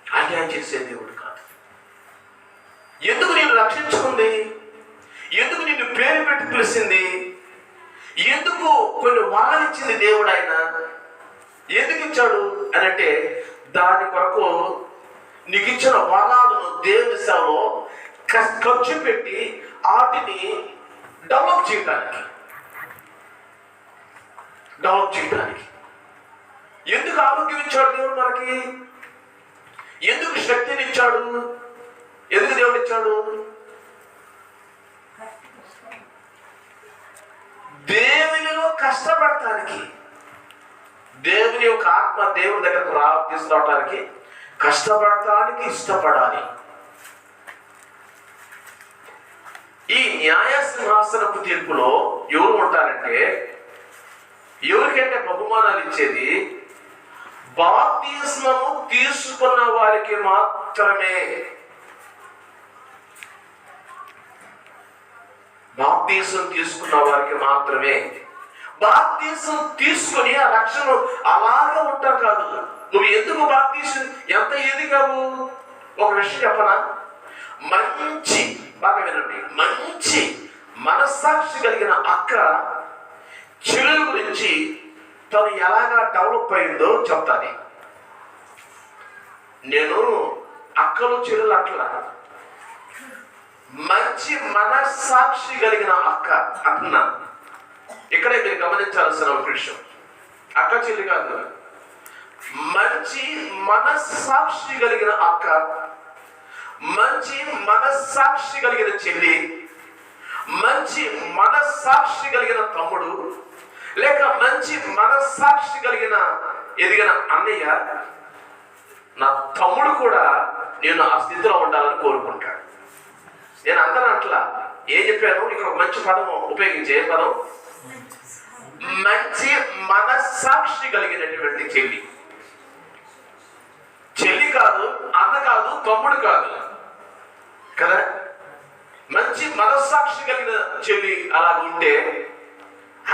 అన్యాయం చేసే దేవుడు కాదు. ఎందుకు నేను రక్షించుకుంది? ఎందుకు నిన్ను పేరు పెట్టి పిలిచింది? ఎందుకు కొన్ని వరాలు ఇచ్చింది దేవుడు? ఆయన ఎందుకు ఇచ్చాడు అని అంటే, దాని కొరకు నీకు ఇచ్చిన వరాలను దేవుని సేవలో ఖర్చు పెట్టి వాటిని డెవలప్ చేయడానికి. ఎందుకు ఆరోగ్యం ఇచ్చాడు దేవుడు మనకి? ఎందుకు శక్తిని ఇచ్చాడు? ఎందుకు దేవుడు ఇచ్చాడు? దేవునిలో కష్టపడటానికి, దేవుని యొక్క ఆత్మ దేవుని దగ్గరకు తీసుకురావటానికి కష్టపడటానికి ఇష్టపడాలి. ఈ న్యాయ సింహాసనపు తీర్పులో ఎవరు ఉంటారంటే, ఎవరికంటే బహుమానాలు ఇచ్చేది బాప్తిస్మము తీసుకున్న వారికి మాత్రమే. బాప్తిసం తీసుకున్న వారికి మాత్రమే. బాప్తిసం తీసుకొని ఆ రక్షణ అలాగే ఉంటారు కాదు. నువ్వు ఎందుకు బాప్తిసం ఎంత ఎదిగావు? ఒక విషయం చెప్పనా? మంచి, బాగా వినండి, మంచి మనస్సాక్షి కలిగిన అక్క చెల్లెల గురించి తను ఎలాగా డెవలప్ అయిందో చెప్తాను. నేను అక్కలు చెల్లెలు అట్లా మంచి మనస్సాక్షి కలిగిన అక్క అంటున్నా. ఇక్కడే మీరు గమనించాల్సిన ఒక విషయం, అక్క చెల్లి కాదు, మంచి మనస్సాక్షి కలిగిన అక్క, మంచి మనస్సాక్షి కలిగిన చెల్లి, మంచి మనస్సాక్షి కలిగిన తమ్ముడు, లేక మంచి మనస్సాక్షి కలిగిన ఎదిగిన అన్నయ్య, నా తమ్ముడు కూడా నేను ఆ స్థితిలో ఉండాలని కోరుకుంటాడు. నేను అందరూ అట్లా ఏం చెప్పాను, ఇక్కడ ఒక మంచి పదం ఉపయోగించే పదం, మంచి మనస్సాక్షి కలిగినటువంటి చెల్లి. చెల్లి కాదు, అన్న కాదు, తమ్ముడు కాదు కదా, మంచి మనస్సాక్షి కలిగిన చెల్లి అలా ఉంటే,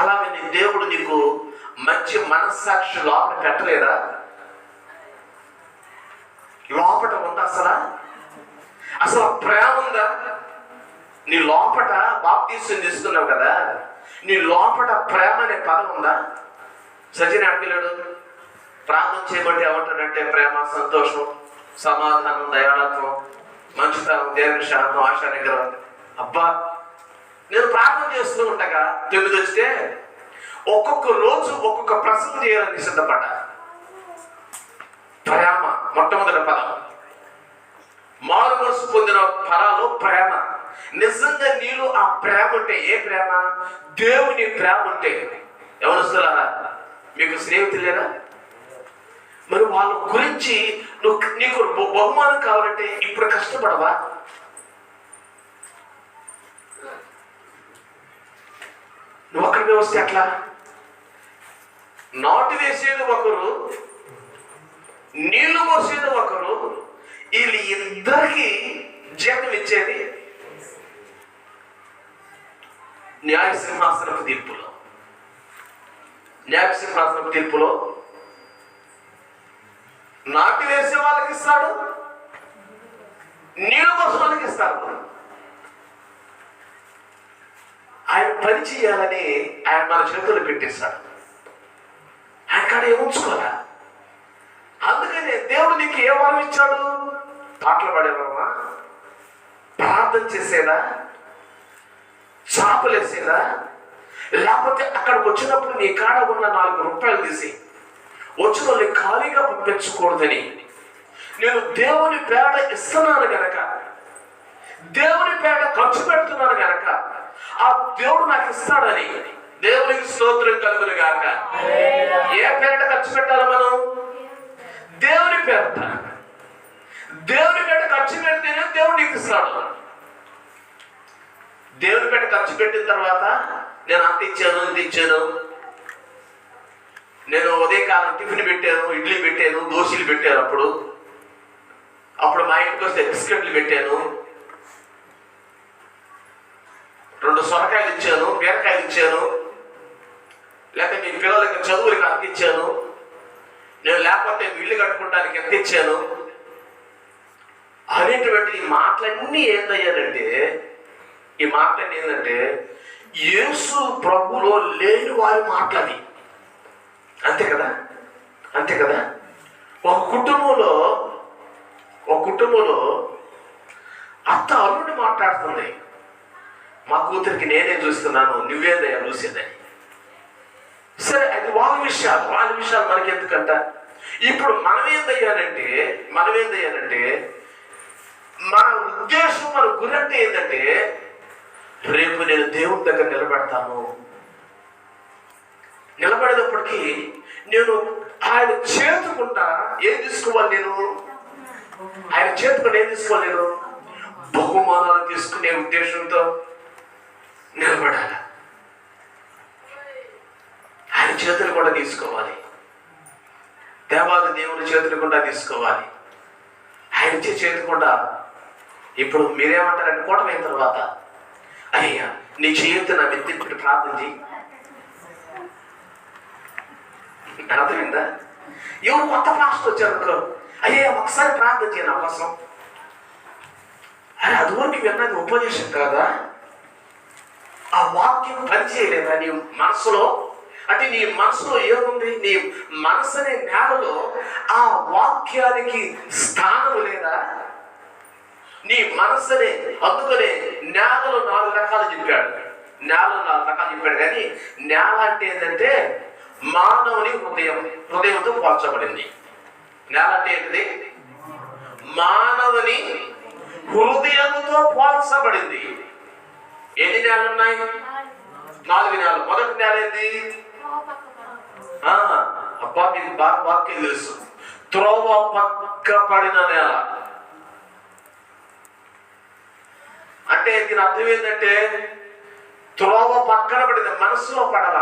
అలాగే దేవుడు నీకు మంచి మనస్సాక్షి లోపల పెట్టలేదా? లోపట ఉందా? అసలు ప్రేమ ఉందా నీ లోపట? బాప్తీసం తీసుకున్నావు కదా, నీ లోపట ప్రేమ అనే పదం ఉందా? సచిన్ అడిగలేడు, ప్రార్థన చేయబట్టి ఏమంటాడంటే ప్రేమ, సంతోషం, సమాధానం, దయాళత్వం, మంచితనం, దీర్ఘశాంతం, ఆశా నిగ్రహం. అబ్బా, నేను ప్రార్థన చేస్తూ ఉండగా 9 వస్తే ఒక్కొక్క రోజు ఒక్కొక్క ప్రసంగం చేయాలని సిద్ధపడ్డా. ప్రేమ మొట్టమొదటి పదం, మారు మనసు పొందిన ఫలాలు ప్రేమ. నిజంగా నీలో ఆ ప్రేమ ఉంటే, ఏ ప్రేమ? దేవుని ప్రేమ ఉంటే. ఎవరుస్తున్నారా మీకు స్నేహితులు లేరా? మరి వాళ్ళ గురించి నీకు బహుమానం కావాలంటే ఇప్పుడు కష్టపడవా? నువ్వు అక్కడికి వస్తే అట్లా నాటు వేసేది ఒకరు, నీళ్లు పోసేది ఒకరు, వీళ్ళు ఇద్దరికి జీతం ఇచ్చేది న్యాయసింహాసనపు తీర్పులో. న్యాయసింహాసనపు తీర్పులో నాటి వేసే వాళ్ళకి ఇస్తాడు, నీళ్ళు పోసే వాళ్ళకి ఇస్తాడు. ఆయన పని చేయాలని ఆయన మన చేతులు పెట్టేశాడు. ఆయన కాడ ఏముంచుకోరా. అందుకనే దేవుడు నీకు ఏ వరం ఇచ్చాడు? పాటలు పాడేవరమా, ప్రార్థన చేసేదా, చాపలేసేదా, లేకపోతే అక్కడికి వచ్చినప్పుడు నీ కాడ ఉన్న 4 రూపాయలు తీసి వచ్చిన వాళ్ళని ఖాళీగా పంపించకూడదని నేను దేవుని పేడ ఇస్తున్నాను గనక, దేవుని పేడ ఖర్చు పెడుతున్నాను గనక ఆ దేవుడు నాకు ఇస్తాడని దేవునికి స్తోత్రం కలుగును గాక. ఏ పేట ఖర్చు పెట్టాలి మనం? దేవుని పేట. దేవుని పేట ఖర్చు పెడితేనే దేవుడు నీకు ఇస్తాడు. దేవుని పేట ఖర్చు పెట్టిన తర్వాత నేను అంత ఇచ్చాను, ఇంత ఇచ్చాను, నేను ఉదయకాలం టిఫిన్ పెట్టాను, ఇడ్లీ పెట్టాను, దోశలు పెట్టాను, అప్పుడు మా ఇంటికి వస్తే బిస్కెట్లు పెట్టాను, 2 సొరకాయలు ఇచ్చాను, బీరకాయలు ఇచ్చాను, లేకపోతే మీ పిల్లలకి చదువులకి అంత ఇచ్చాను, నేను లేకపోతే ఇల్లు కట్టుకోవడానికి ఎంత ఇచ్చాను అనేటువంటి ఈ మాటలన్నీ ఏంటంటే యేసు ప్రభులో లేని వారి మాటలవి. అంతే కదా, అంతే కదా. ఒక కుటుంబంలో అత్త అల్లుడిని మాట్లాడుతుంది, మా కూతురికి నేనే చూస్తున్నాను, నువ్వేదయ్యా చూసేదని. సరే, అది వాళ్ళ విషయాలు మనకి ఎందుకంట. ఇప్పుడు మనం ఏందయ్యానంటే మన ఉద్దేశం, మన గురి అంటే ఏంటంటే రేపు నేను దేవుని దగ్గర నిలబడేటప్పటికీ నేను ఆయన చేతుకుంటా ఏం తీసుకోవాలి? ఆయన చేతుకుంటా ఏం తీసుకోవాలి? బహుమానాలు తీసుకునే ఉద్దేశంతో నిలబడాలి. ఆయన చేతులు కూడా తీసుకోవాలి, దేవాది దేవుని చేతులు కూడా తీసుకోవాలి. ఆయన ఇచ్చే చేతి కూడా. ఇప్పుడు మీరేమంటారంటే కూటమైన తర్వాత, అయ్యా నీ చేతి నా వ్యక్తి ప్రార్థన చేయి. అర్థమైందా? ఎవరు కొత్త పాస్టర్ వచ్చారనుకో, అయ్యా ఒకసారి ప్రార్థన చేయ నా కోసం. అది వరకు విన్నది ఉపదేశం కాదా? ఆ వాక్యం పనిచేయలేదా నీ మనసులో? అంటే నీ మనసులో ఏముంది? నీ మనసు అనే నేలలో ఆ వాక్యానికి స్థానం లేదా? నీ మనసునే అందుకనే నేలలో 4 రకాలు చెప్పాడు. నేలలో 4 రకాలు చెప్పాడు. కానీ నేల అంటే ఏంటంటే మానవుని హృదయంతో పోల్చబడింది. నేల అంటే ఏంటిది? మానవుని హృదయంతో పోల్చబడింది. ఎన్ని నేలలు ఉన్నాయి? 4 నేలలు. మొదటి నేల ఏంది? అబ్బా మీకు బాగా వాక్యం తెలుసు. త్రోవ పక్క పడిన నేల అంటే దీని అర్థం ఏంటంటే త్రోవ పక్కన పడింది, మనసులో పడల.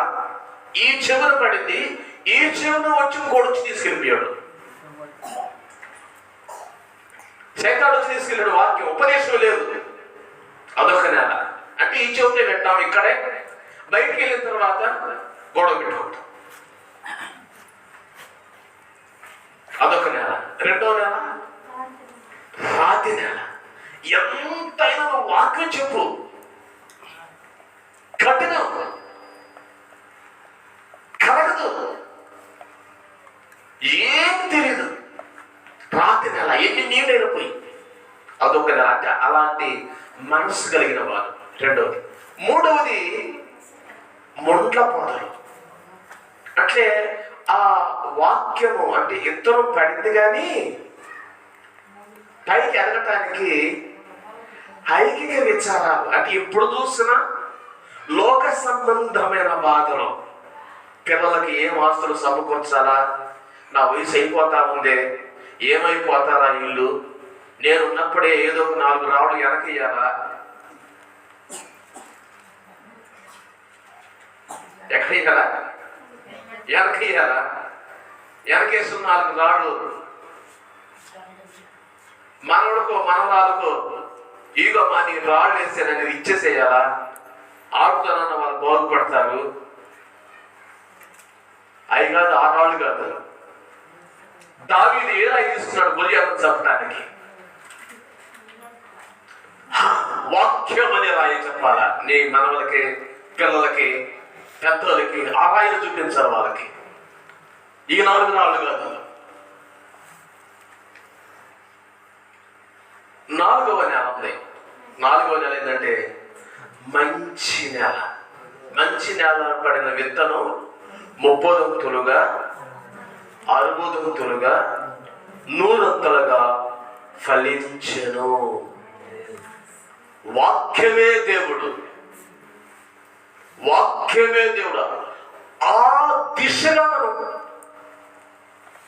ఈ చెవును పడింది, ఈ చెవును వచ్చి కొడుచు తీసుకెళ్ళిపోయాడు. సైతాడు వచ్చి తీసుకెళ్ళాడు. వాక్యం ఉపదేశం లేదు. అదొక నేల. అంటే ఈ చెవునే పెట్టాము ఇక్కడే, బయటికి వెళ్ళిన తర్వాత గొడవ పెట్టుకుంటాం. అదొక నేల. రెండో నేల రాతి నేల. ఎంతైనా వాక్యం చెప్పు, కఠినం కలగదు, ఏం తెలియదు. రాతి నెల ఎన్ని నీళ్ళు పోయి అదొక నెల. అంటే అలాంటి మనసు కలిగిన వారు. రెండవది. మూడవది మొండ్ల పొదలు. అంటే ఆ వాక్యము అంటే ఇద్దరు పడింది కానీ పైకి ఎదగటానికి ఐకిక విచారాలు. అంటే ఎప్పుడు చూసినా లోక సంబంధమైన బాధలు. పిల్లలకి ఏం ఆస్తులు సమకూర్చాలా, నా వయసు అయిపోతా ఉందే, ఏమైపోతారా ఇల్లు, నేను ఉన్నప్పుడే ఏదో ఒక 4 రావులు వెనకయ్యాలా, ఎక్కడయ్యాలా, వెనకయ్యాలా, వెనకేస్తున్న 4 రాళ్ళు మనవడికో మనవరాలకో ఈగో మా నీ రాళ్ళు వేసానని ఇచ్చేసేయాలా, ఆడుతానన్న వాళ్ళు బాగుపడతారు. అవి కాదు, ఆ రాళ్ళు కాదు. దావీదు ఏ రాయి తీసుకున్నాడు గొలియాతును చంపడానికి? వాక్యం అనే రాయి చెప్పాలా నీ మనవలకి, పిల్లలకి, పెద్దలకి. ఆ రాయిని చూపించాలి వాళ్ళకి. ఈ 4 రాళ్ళు కాదు. 4వ నెల ఉంది. 4వ నెల ఏంటంటే మంచి నేల. మంచి నేల పడిన విత్తనం 30 దంతులుగా, 60 దంతులుగా, 100 ఫలించెను. వాక్యమే దేవుడు. వాక్యమే దేవుడు. ఆ దిశగా మనం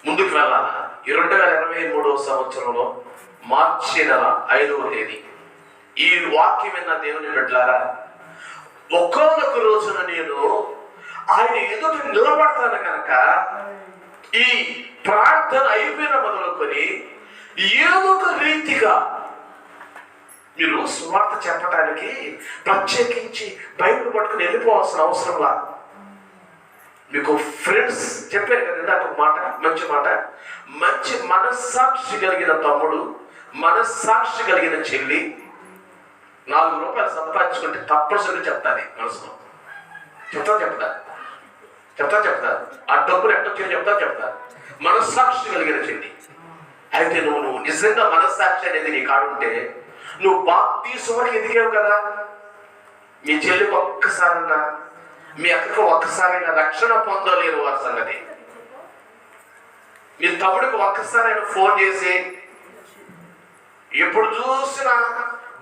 ముందుకు వెళ్ళాలా. ఈ 2023వ సంవత్సరంలో మార్చి నెల 5వ తేదీ ఈ వాక్యం విన్న దేవుని బిడ్డలారా, ఒక్కొక్క రోజున నేను ఆయన ఎదుట నిలబడతాను కనుక ఈ ప్రార్థన అయిపోయిన మొదలుకొని ఏదో ఒక రీతిగా మీరు సువార్త చెప్పడానికి ప్రత్యేకించి బైబిల్ పట్టుకుని వెళ్ళిపోవాల్సిన అవసరంలా. మీకు ఫ్రెండ్స్ చెప్పారు కదా ఇందాక ఒక మాట, మంచి మాట. మంచి మనస్సాక్షి కలిగిన తమ్ముడు, మనస్సాక్షి కలిగిన చెల్లి 4 రూపాయలు సంపాదించుకుంటే తప్పనిసరిగా చెప్తాది మనసులో. చెప్తా ఆ డబ్బులు ఎట్టొచ్చి చెప్తా. మనస్సాక్షి కలిగిన చెల్లి. అయితే నువ్వు నిజంగా మనస్సాక్షి అనేది నీ కాడుంటే నువ్వు బాప్తీసుమని ఎదిగావు కదా. మీ చెల్లికి ఒక్కసారన్నా, మీ అక్కకు ఒక్కసారైనా రక్షణ పొందలేరు వారి సంగతి. మీ తమ్ముడికి ఒక్కసారైనా ఫోన్ చేసి ఎప్పుడు చూసినా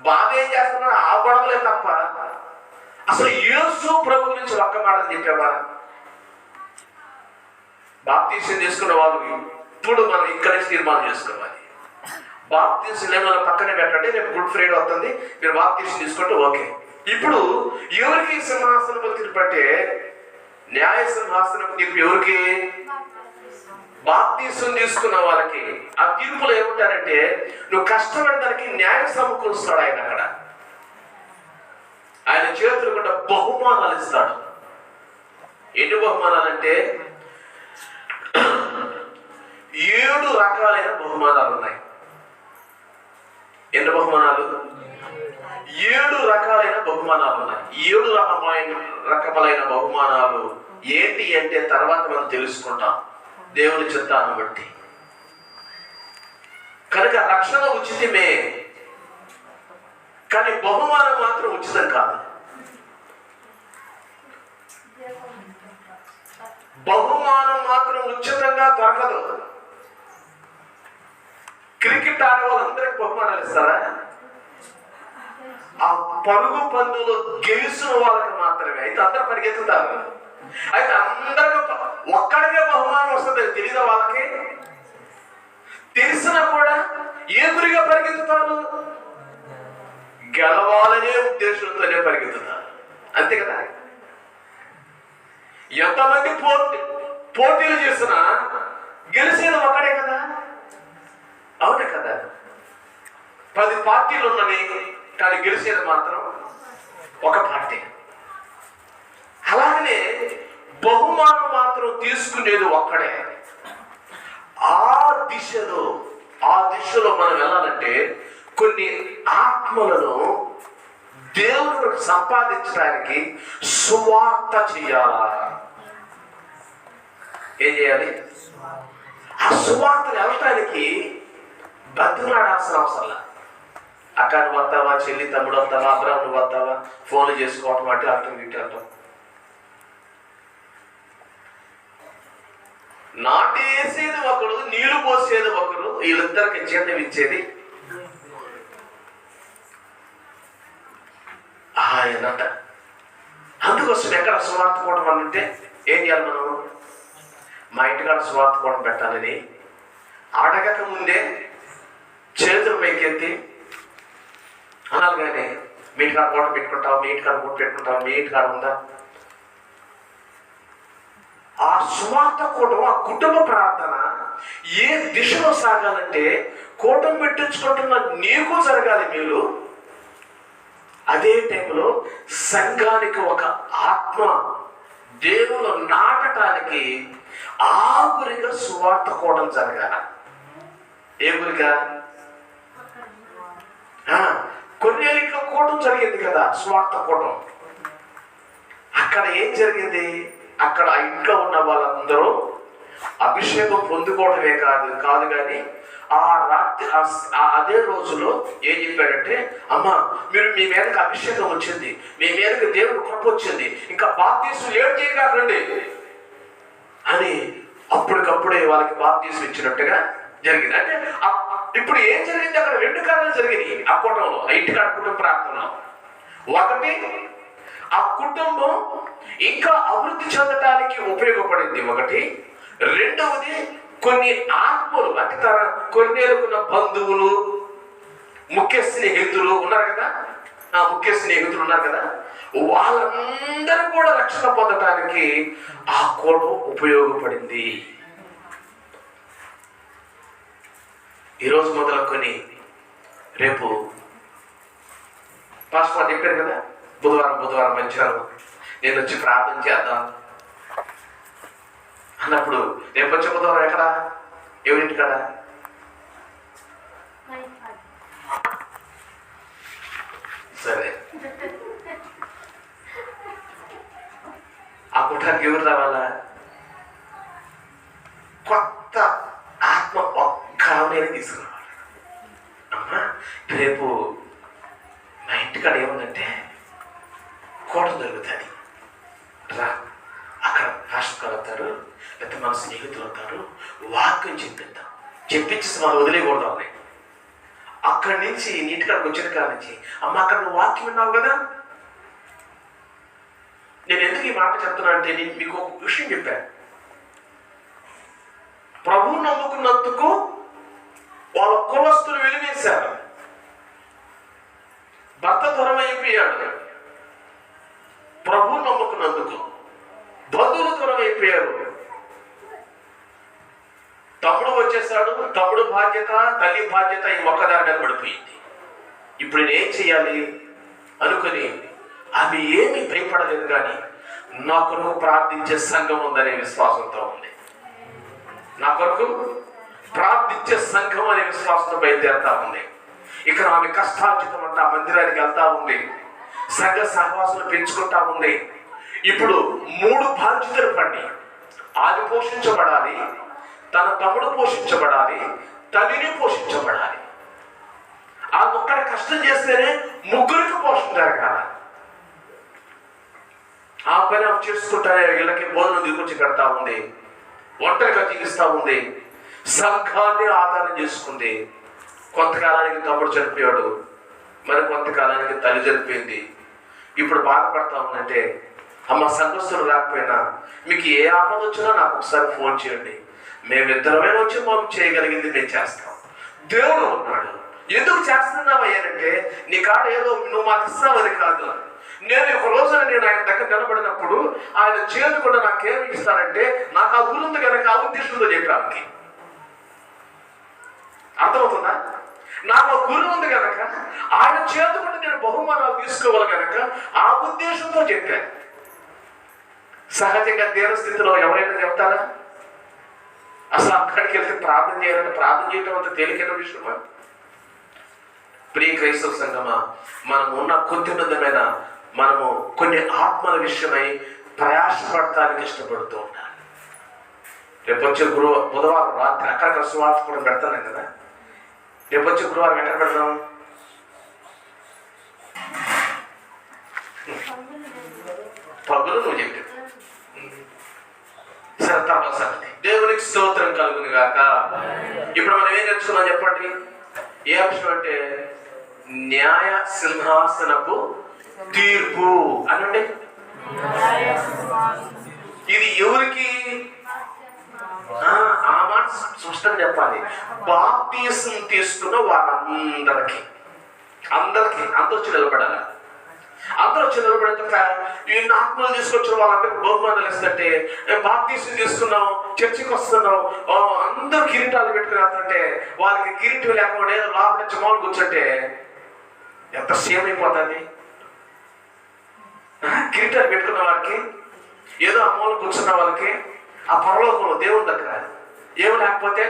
బాధ ఏం చేస్తున్నా ఆ గొడవలే తప్ప అసలు యేసు ప్రభు గురించి ఒక్క మాట చెప్పావా? బాప్తీసం తీసుకున్న వాళ్ళు ఇప్పుడు మనం ఇక్కడి నుంచి తీర్మానం చేసుకోవాలి. బాప్తీసం లేని వాళ్ళ పక్కనే పెట్టండి, రేపు గుడ్ ఫ్రైడే వస్తుంది, మీరు బాప్తీసం తీసుకుంటే ఓకే. ఇప్పుడు ఎవరికి సింహాసనపు తీర్పు అంటే న్యాయ సింహాసనపు తీర్పు ఎవరికి? బాప్తీసం తీసుకున్న వాళ్ళకి. ఆ తీర్పులో ఏమంటారంటే నువ్వు కష్టపడిన దానికి న్యాయం సమకూరుస్తాడు ఆయన. అక్కడ ఆయన చేతులు కూడా బహుమానాలు ఇస్తాడు. ఎన్ని బహుమానాలంటే 7 రకాలైన బహుమానాలు ఉన్నాయి. ఎన్ని బహుమానాలు? 7 రకాలైన బహుమానాలు ఉన్నాయి. 7 రకములైన బహుమానాలు ఏంటి అంటే తర్వాత మనం తెలుసుకుంటాం దేవుని చిత్తాన్ని బట్టి. కనుక రక్షణ ఉచితమే, కానీ బహుమానం మాత్రం ఉచితం కాదు. బహుమానం మాత్రం ఉచితంగా దొరకదు. క్రికెట్ ఆడే వాళ్ళందరికీ బహుమానాలు ఇస్తారా? ఆ పరుగు పందులు గెలిచిన వాళ్ళకి మాత్రమే. అయితే అందరూ పరిగెత్తుతారు. అయితే అందరికీ ఒక్కడికే బహుమానం వస్తుంది తెలియదు వాళ్ళకి. తెలిసినా కూడా ఏ గురిగా పరిగెత్తుతారు? గెలవాలనే ఉద్దేశంతోనే పరిగెత్తుతారు. అంతే కదా. ఎంతమంది పోటీలు చేసినా గెలిచేది ఒక్కడే కదా. అవునే కదా. 10 పార్టీలు ఉన్నవి కానీ గెలిచేది మాత్రం ఒక పార్టీ. అలాగనే బహుమానం మాత్రం తీసుకునేది ఒక్కడే. ఆ దిశలో మనం వెళ్ళాలంటే కొన్ని ఆత్మలను దేవుడు సంపాదించడానికి సువార్త చేయాలా? ఏం చేయాలి? ఆ సువార్తను వెళ్ళటానికి బతిలాడాల్సిన అవసరం. అక్క నువ్వు వస్తావా, చెల్లి తమ్ముడు వస్తావా, అబ్రాహ్మ నువ్వు వస్తావా, ఫోన్లు చేసుకోవటం అంటే అర్థం ఇట్టం. నాటేసేది ఒకడు, నీళ్లు పోసేది ఒకరు, వీళ్ళిద్దరికి జీతం ఇచ్చేది ఆయనట. అందుకోసం ఎక్కడ సువార్త కూటం అంటే ఏం చేయాలి మనం? మా ఇంటికాడ సువార్త కూటం పెట్టాలని అడగక ముందే చేతులు పైకెత్తి అనాలి. కానీ మీ ఇంటికాడ కూటం పెట్టుకుంటావు, మీ ఇంటికాడ కూట పెట్టుకుంటావు, మీ ఇంటికాడ ఉందా? ఆ సువార్త కూటం, ఆ కుటుంబ ప్రార్థన ఏ దిశలో సాగాలంటే కూటం పెట్టించుకుంటున్న నీకు జరగాలి మేలు. అదే టైంలో సంఘానికి ఒక ఆత్మ దేవులు నాటడానికి ఆ గురిగా సువార్త కూటం జరగాల. ఏ గురిగా? కొన్నేళ్ళలో కూటం జరిగింది కదా, సువార్త కూటం. అక్కడ ఏం జరిగింది? అక్కడ ఆ ఇంట్లో ఉన్న వాళ్ళందరూ అభిషేకం పొందుకోవడమే కాదు కానీ ఆ రాత్రి అదే రోజులో ఏం చెప్పాడంటే, అమ్మ మీరు మీ మీదకి అభిషేకం వచ్చింది, మీ మీదకి దేవుడు కృప వచ్చింది, ఇంకా బాప్తీసు లేట్ చేయకండి అని అప్పటికప్పుడే వాళ్ళకి బాప్తీసు ఇచ్చినట్టుగా జరిగింది. అంటే ఇప్పుడు ఏం జరిగింది? అక్కడ 2 కార్యాలు జరిగినాయి ఆ కూటంలో, ఆ ఇంటికాడ కుటుంబ ప్రాంతంలో. ఒకటి, ఆ కుటుంబం ఇంకా అభివృద్ధి చెందడానికి ఉపయోగపడింది ఒకటి. రెండవది, కొన్ని ఆత్మలు అంటే కొన్నేళ్ళకున్న బంధువులు, ముఖ్య స్నేహితులు ఉన్నారు కదా, వాళ్ళందరూ కూడా రక్షణ పొందడానికి ఆ కూటం ఉపయోగపడింది. ఈరోజు మొదలుకొని రేపు పాస్టర్ చెప్పారు కదా, బుధవారం మంచివారం నేను వచ్చి ప్రార్థన చేద్దాం అన్నప్పుడు రేపు వచ్చే బుధవారం ఎక్కడ? ఎవరింటి కాడ? సరే, ఆ కూటానికి ఎవరు రావాలా? కొత్త ఆత్మ ఒక్క ఆమెనే తీసుకురావాలి. అమ్మా రేపు మా ఇంటికాడ ఏముందంటే కూటం జరుగుతుంది రా, అక్కడ రాష్ట్ర అవుతారు, లేకపోతే మన స్నేహితులు అవుతారు, వాక్యం చెప్పించి మనం వదిలేయకూడదు. అన్నాయి అక్కడి నుంచి నీటికాడికి వచ్చిన కాడ నుంచి, అమ్మ అక్కడ నువ్వు వాక్యం విన్నావు కదా. నేను ఎందుకు ఈ మాట చెప్తున్నా అంటే, నేను మీకు ఒక విషయం చెప్పాను. ప్రభువు నమ్ముకున్నందుకు వాళ్ళ కులస్తులు వెలివేశారు, భర్త దూరం అయిపోయాడు. ప్రభువు నమ్ముకున్నందుకు బంధువులు దూరం అయిపోయారు. తమ్ముడు వచ్చేసాడు, తమ్ముడు బాధ్యత, తల్లి బాధ్యత ఈ ఒక్కదారి మీద పడిపోయింది. ఇప్పుడు నేనేం చేయాలి అనుకుని ఆమె ఏమీ భయపడలేదు, కానీ నా కొరకు ప్రార్థించే సంఘం ఉందనే విశ్వాసంతో ఉంది. నా కొరకు ప్రార్థించే సంఘం అనే విశ్వాసంతో బయలుదేరుతా ఉంది. ఇక్కడ ఆమె కష్టార్జితం అంట మందిరానికి వెళ్తా ఉంది, సంఘ సహవాసులు పెంచుకుంటా ఉంది. ఇప్పుడు 3 బాధ్యతలు పడి, ఆది పోషించబడాలి, తన తమ్ముడు పోషించబడాలి, తల్లిని పోషించబడాలి. ఆ ఒక్కడి కష్టం చేస్తేనే 3కి పోషణ జరగాలి. ఆ పని ఆమె చేసుకుంటానే వీళ్ళకి భోజనం దిగుచ్చి పెడతా ఉంది, ఒంటరిగా జీవిస్తూ ఉంది, సంఘాన్ని ఆధారం చేసుకుంది. కొంతకాలానికి తమ్ముడు చనిపోయాడు, మరి కొంతకాలానికి తల్లి చనిపోయింది. ఇప్పుడు బాధపడతా ఉందంటే, అమ్మ సంఘస్థులు రాకపోయినా మీకు ఏ ఆపద వచ్చినా నాకు ఒకసారి ఫోన్ చేయండి, మేమిద్దరమే వచ్చి మనం చేయగలిగింది మేము చేస్తాం. దేవుడు ఉన్నాడు. ఎందుకు చేస్తున్నావయ్యానంటే నీ కాడ ఏదో నువ్వు మాకు ఇస్తావని కాదు. నేను ఒక రోజున నేను ఆయన దగ్గర నిలబడినప్పుడు ఆయన చేతి కూడా నాకేమి ఇస్తారంటే, నాకు ఆ గురుంది కనుక ఆ ఉద్దేశంతో చెప్పడానికి అర్థమవుతుందా? నాకు ఆ గురువు ఉంది కనుక ఆయన చేతి కూడా నేను బహుమానాలు తీసుకోవాలి కనుక ఆ ఉద్దేశంతో చెప్పాను. సహజంగా దేవ స్థితిలో ఎవరైనా చెప్తారా? అసలు అక్కడికి వెళ్తే ప్రార్థన చేయాలంటే ప్రార్థన చేయడం అంత తేలికైన విషయమా? ప్రియ క్రైస్తవ సంఘమా, మనం ఉన్న కొద్దిమందమైన మనము కొన్ని ఆత్మల విషయమై ప్రయాసపడటానికి ఇష్టపడుతూ ఉండాలి. రేపు వచ్చే బుధవారం రాత్రి అక్కడక్కడ సువార్త కూడా పెడతాను కదా. రేపు వచ్చే గురువారం ఎక్కడ పెడతాం? పగులు నువ్వు చెప్పి సరే తర్వాత సంగతి. దేవునికి స్తోత్రం కలుగును గాక. ఇప్పుడు మనం ఏం నేర్చుకున్నాం చెప్పండి? ఏ అంశం అంటే న్యాయ సింహాసనపు తీర్పు అనండి. ఇది ఎవరికి? ఆ మాట స్పష్టంగా చెప్పాలి. బాప్తిసం తీసుకున్న వాళ్ళందరికీ, అందరూ వచ్చి నిలబడాలి. అందరూ వచ్చి నిలబడితే ఈ ఆత్మలు తీసుకొచ్చిన వాళ్ళందరికీ బహుమానాలు ఇస్తుంటే, బాప్తిసం తీసుకున్నాం, చర్చికి వస్తున్నాం, అందరూ కిరీటాలు పెట్టుకుని వెళ్తుంటే వాళ్ళకి కిరీటం లేకుండా ఏదో లోపల నుంచి మామూలు కూర్చుంటే ఎంత సేమ్ అయిపోతుంది. కిరీటాలు పెట్టుకున్న వాళ్ళకి, ఏదో అమ్మలు కూర్చున్న వాళ్ళకి ఆ పరలోకంలో దేవుని దగ్గర ఏమి లేకపోతే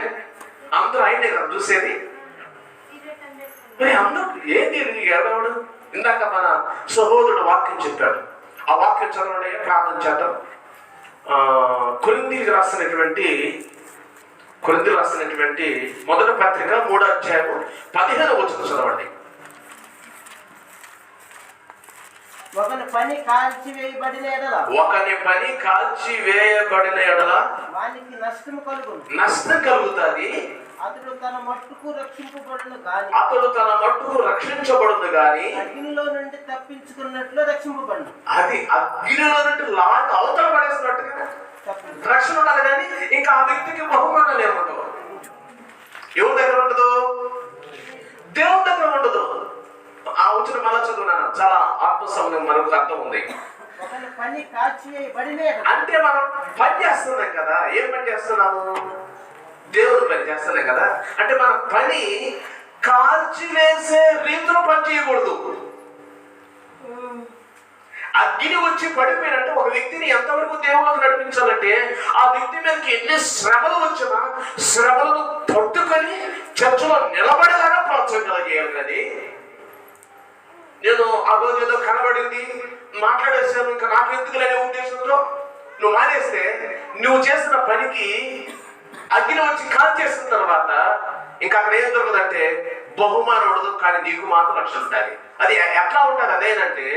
అందరూ ఆయనే కదా చూసేది. అందరూ ఏంటి ఎవడవాడు? ఇందాక మన సహోదరుడు వాక్యం చెప్పాడు. ఆ వాక్యం చదవడే ప్రార్థన చేద్దాం. కొరింథీయులకు రాసినటువంటి మొదటి పత్రిక 3వ అధ్యాయం 15వ వచనం చదవండి. ఒకని పని కాల్చివేయబడిన ఎడల వానికి నష్టం కలుగుతుంది. అతడు తన మట్టుకు రక్షించబడును గాని అగ్నిలో నుండి తప్పించుకున్నట్లు రక్షింపబడును. అది అగ్నిలో నుండి లాగా అవతల పడేసినట్టుగా రక్షణ ఉండాలి. కానీ ఇంకా ఆ వ్యక్తికి బహుమానాలు ఏముండవు. ఎవరి దగ్గర ఉండదు? దేవుని దగ్గర ఉండదు. ఆ వచ్చిన మళ్ళా చదువున్నాను, చాలా ఆత్మ సమయం మనకు అర్థం ఉంది. అంటే మనం పని చేస్తున్నాం కదా. ఏం పని చేస్తున్నాము? దేవుడు పని చేస్తున్నాం కదా. అంటే మన పని కాల్చివేసే రీతిలో పని చేయకూడదు. అగ్ని వచ్చి పడిపోయినట్టు ఒక వ్యక్తిని ఎంతవరకు దేవుళ్ళకు నడిపించాలంటే ఆ వ్యక్తి మీదకి ఎన్ని శ్రమలు వచ్చినా శ్రమలను తట్టుకొని చర్చలో నిలబడేలాగా ప్రోత్సాహం కలిగేయాలి. కానీ నేను ఆ రోజు ఏదో కనబడింది మాట్లాడేసాను, ఇంకా నాకు ఎందుకు లేని ఉద్దేశంతో నువ్వు మానేస్తే నువ్వు చేసిన పనికి అగ్ని వచ్చి కాల్ చేసిన తర్వాత ఇంకా అక్కడ ఏం దొరకదంటే బహుమానం ఉండదు, కానీ నీకు మాత్రం రక్షణ ఉంటుంది. అది ఎట్లా ఉంటుంది? అదేనంటే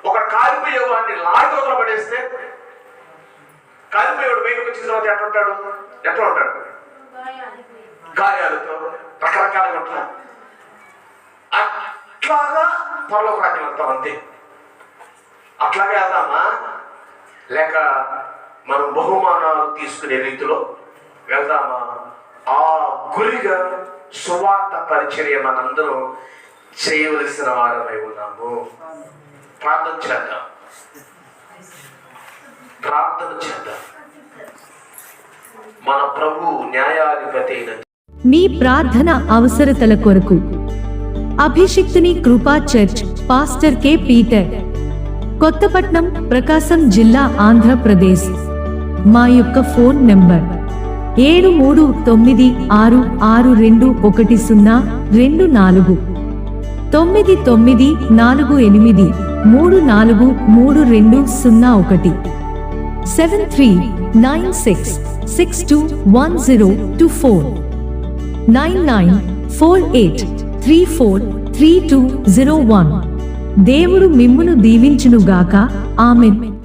ఒక కాలిపోయే వాడిని లాగి వదల పడేస్తే కాలిపోయేవాడు బయటకు వచ్చిన తర్వాత ఎట్లా ఉంటాడు? గాయాలతో రకరకాలుగా ఉంటాడు. అట్లాగా పరలోక రాజ్యం వెళ్తాం అంతే. అట్లాగే వెళ్దామా, లేక మనం బహుమానాలు తీసుకునే రీతిలో వెళ్దామా? ఆ గురిగా సువార్త పరిచర్య మనందరం చేయవలసిన వారమై ఉన్నాము. ప్రార్థన చేద్దాం. మన ప్రభు న్యాయాధిపతి అయిన మీ ప్రార్థన అవసరతల కొరకు అభిషిక్తుని Krupa church pastor K Peter, Kothapatnam, Prakasam జిల్లా, ఆంధ్రప్రదేశ్. మా యొక్క ఫోన్ నంబర్ 739666210224. 9948343201 7396621024 9948343201 దేవుడు మిమ్మును దీవించునుగాక. ఆమెన్.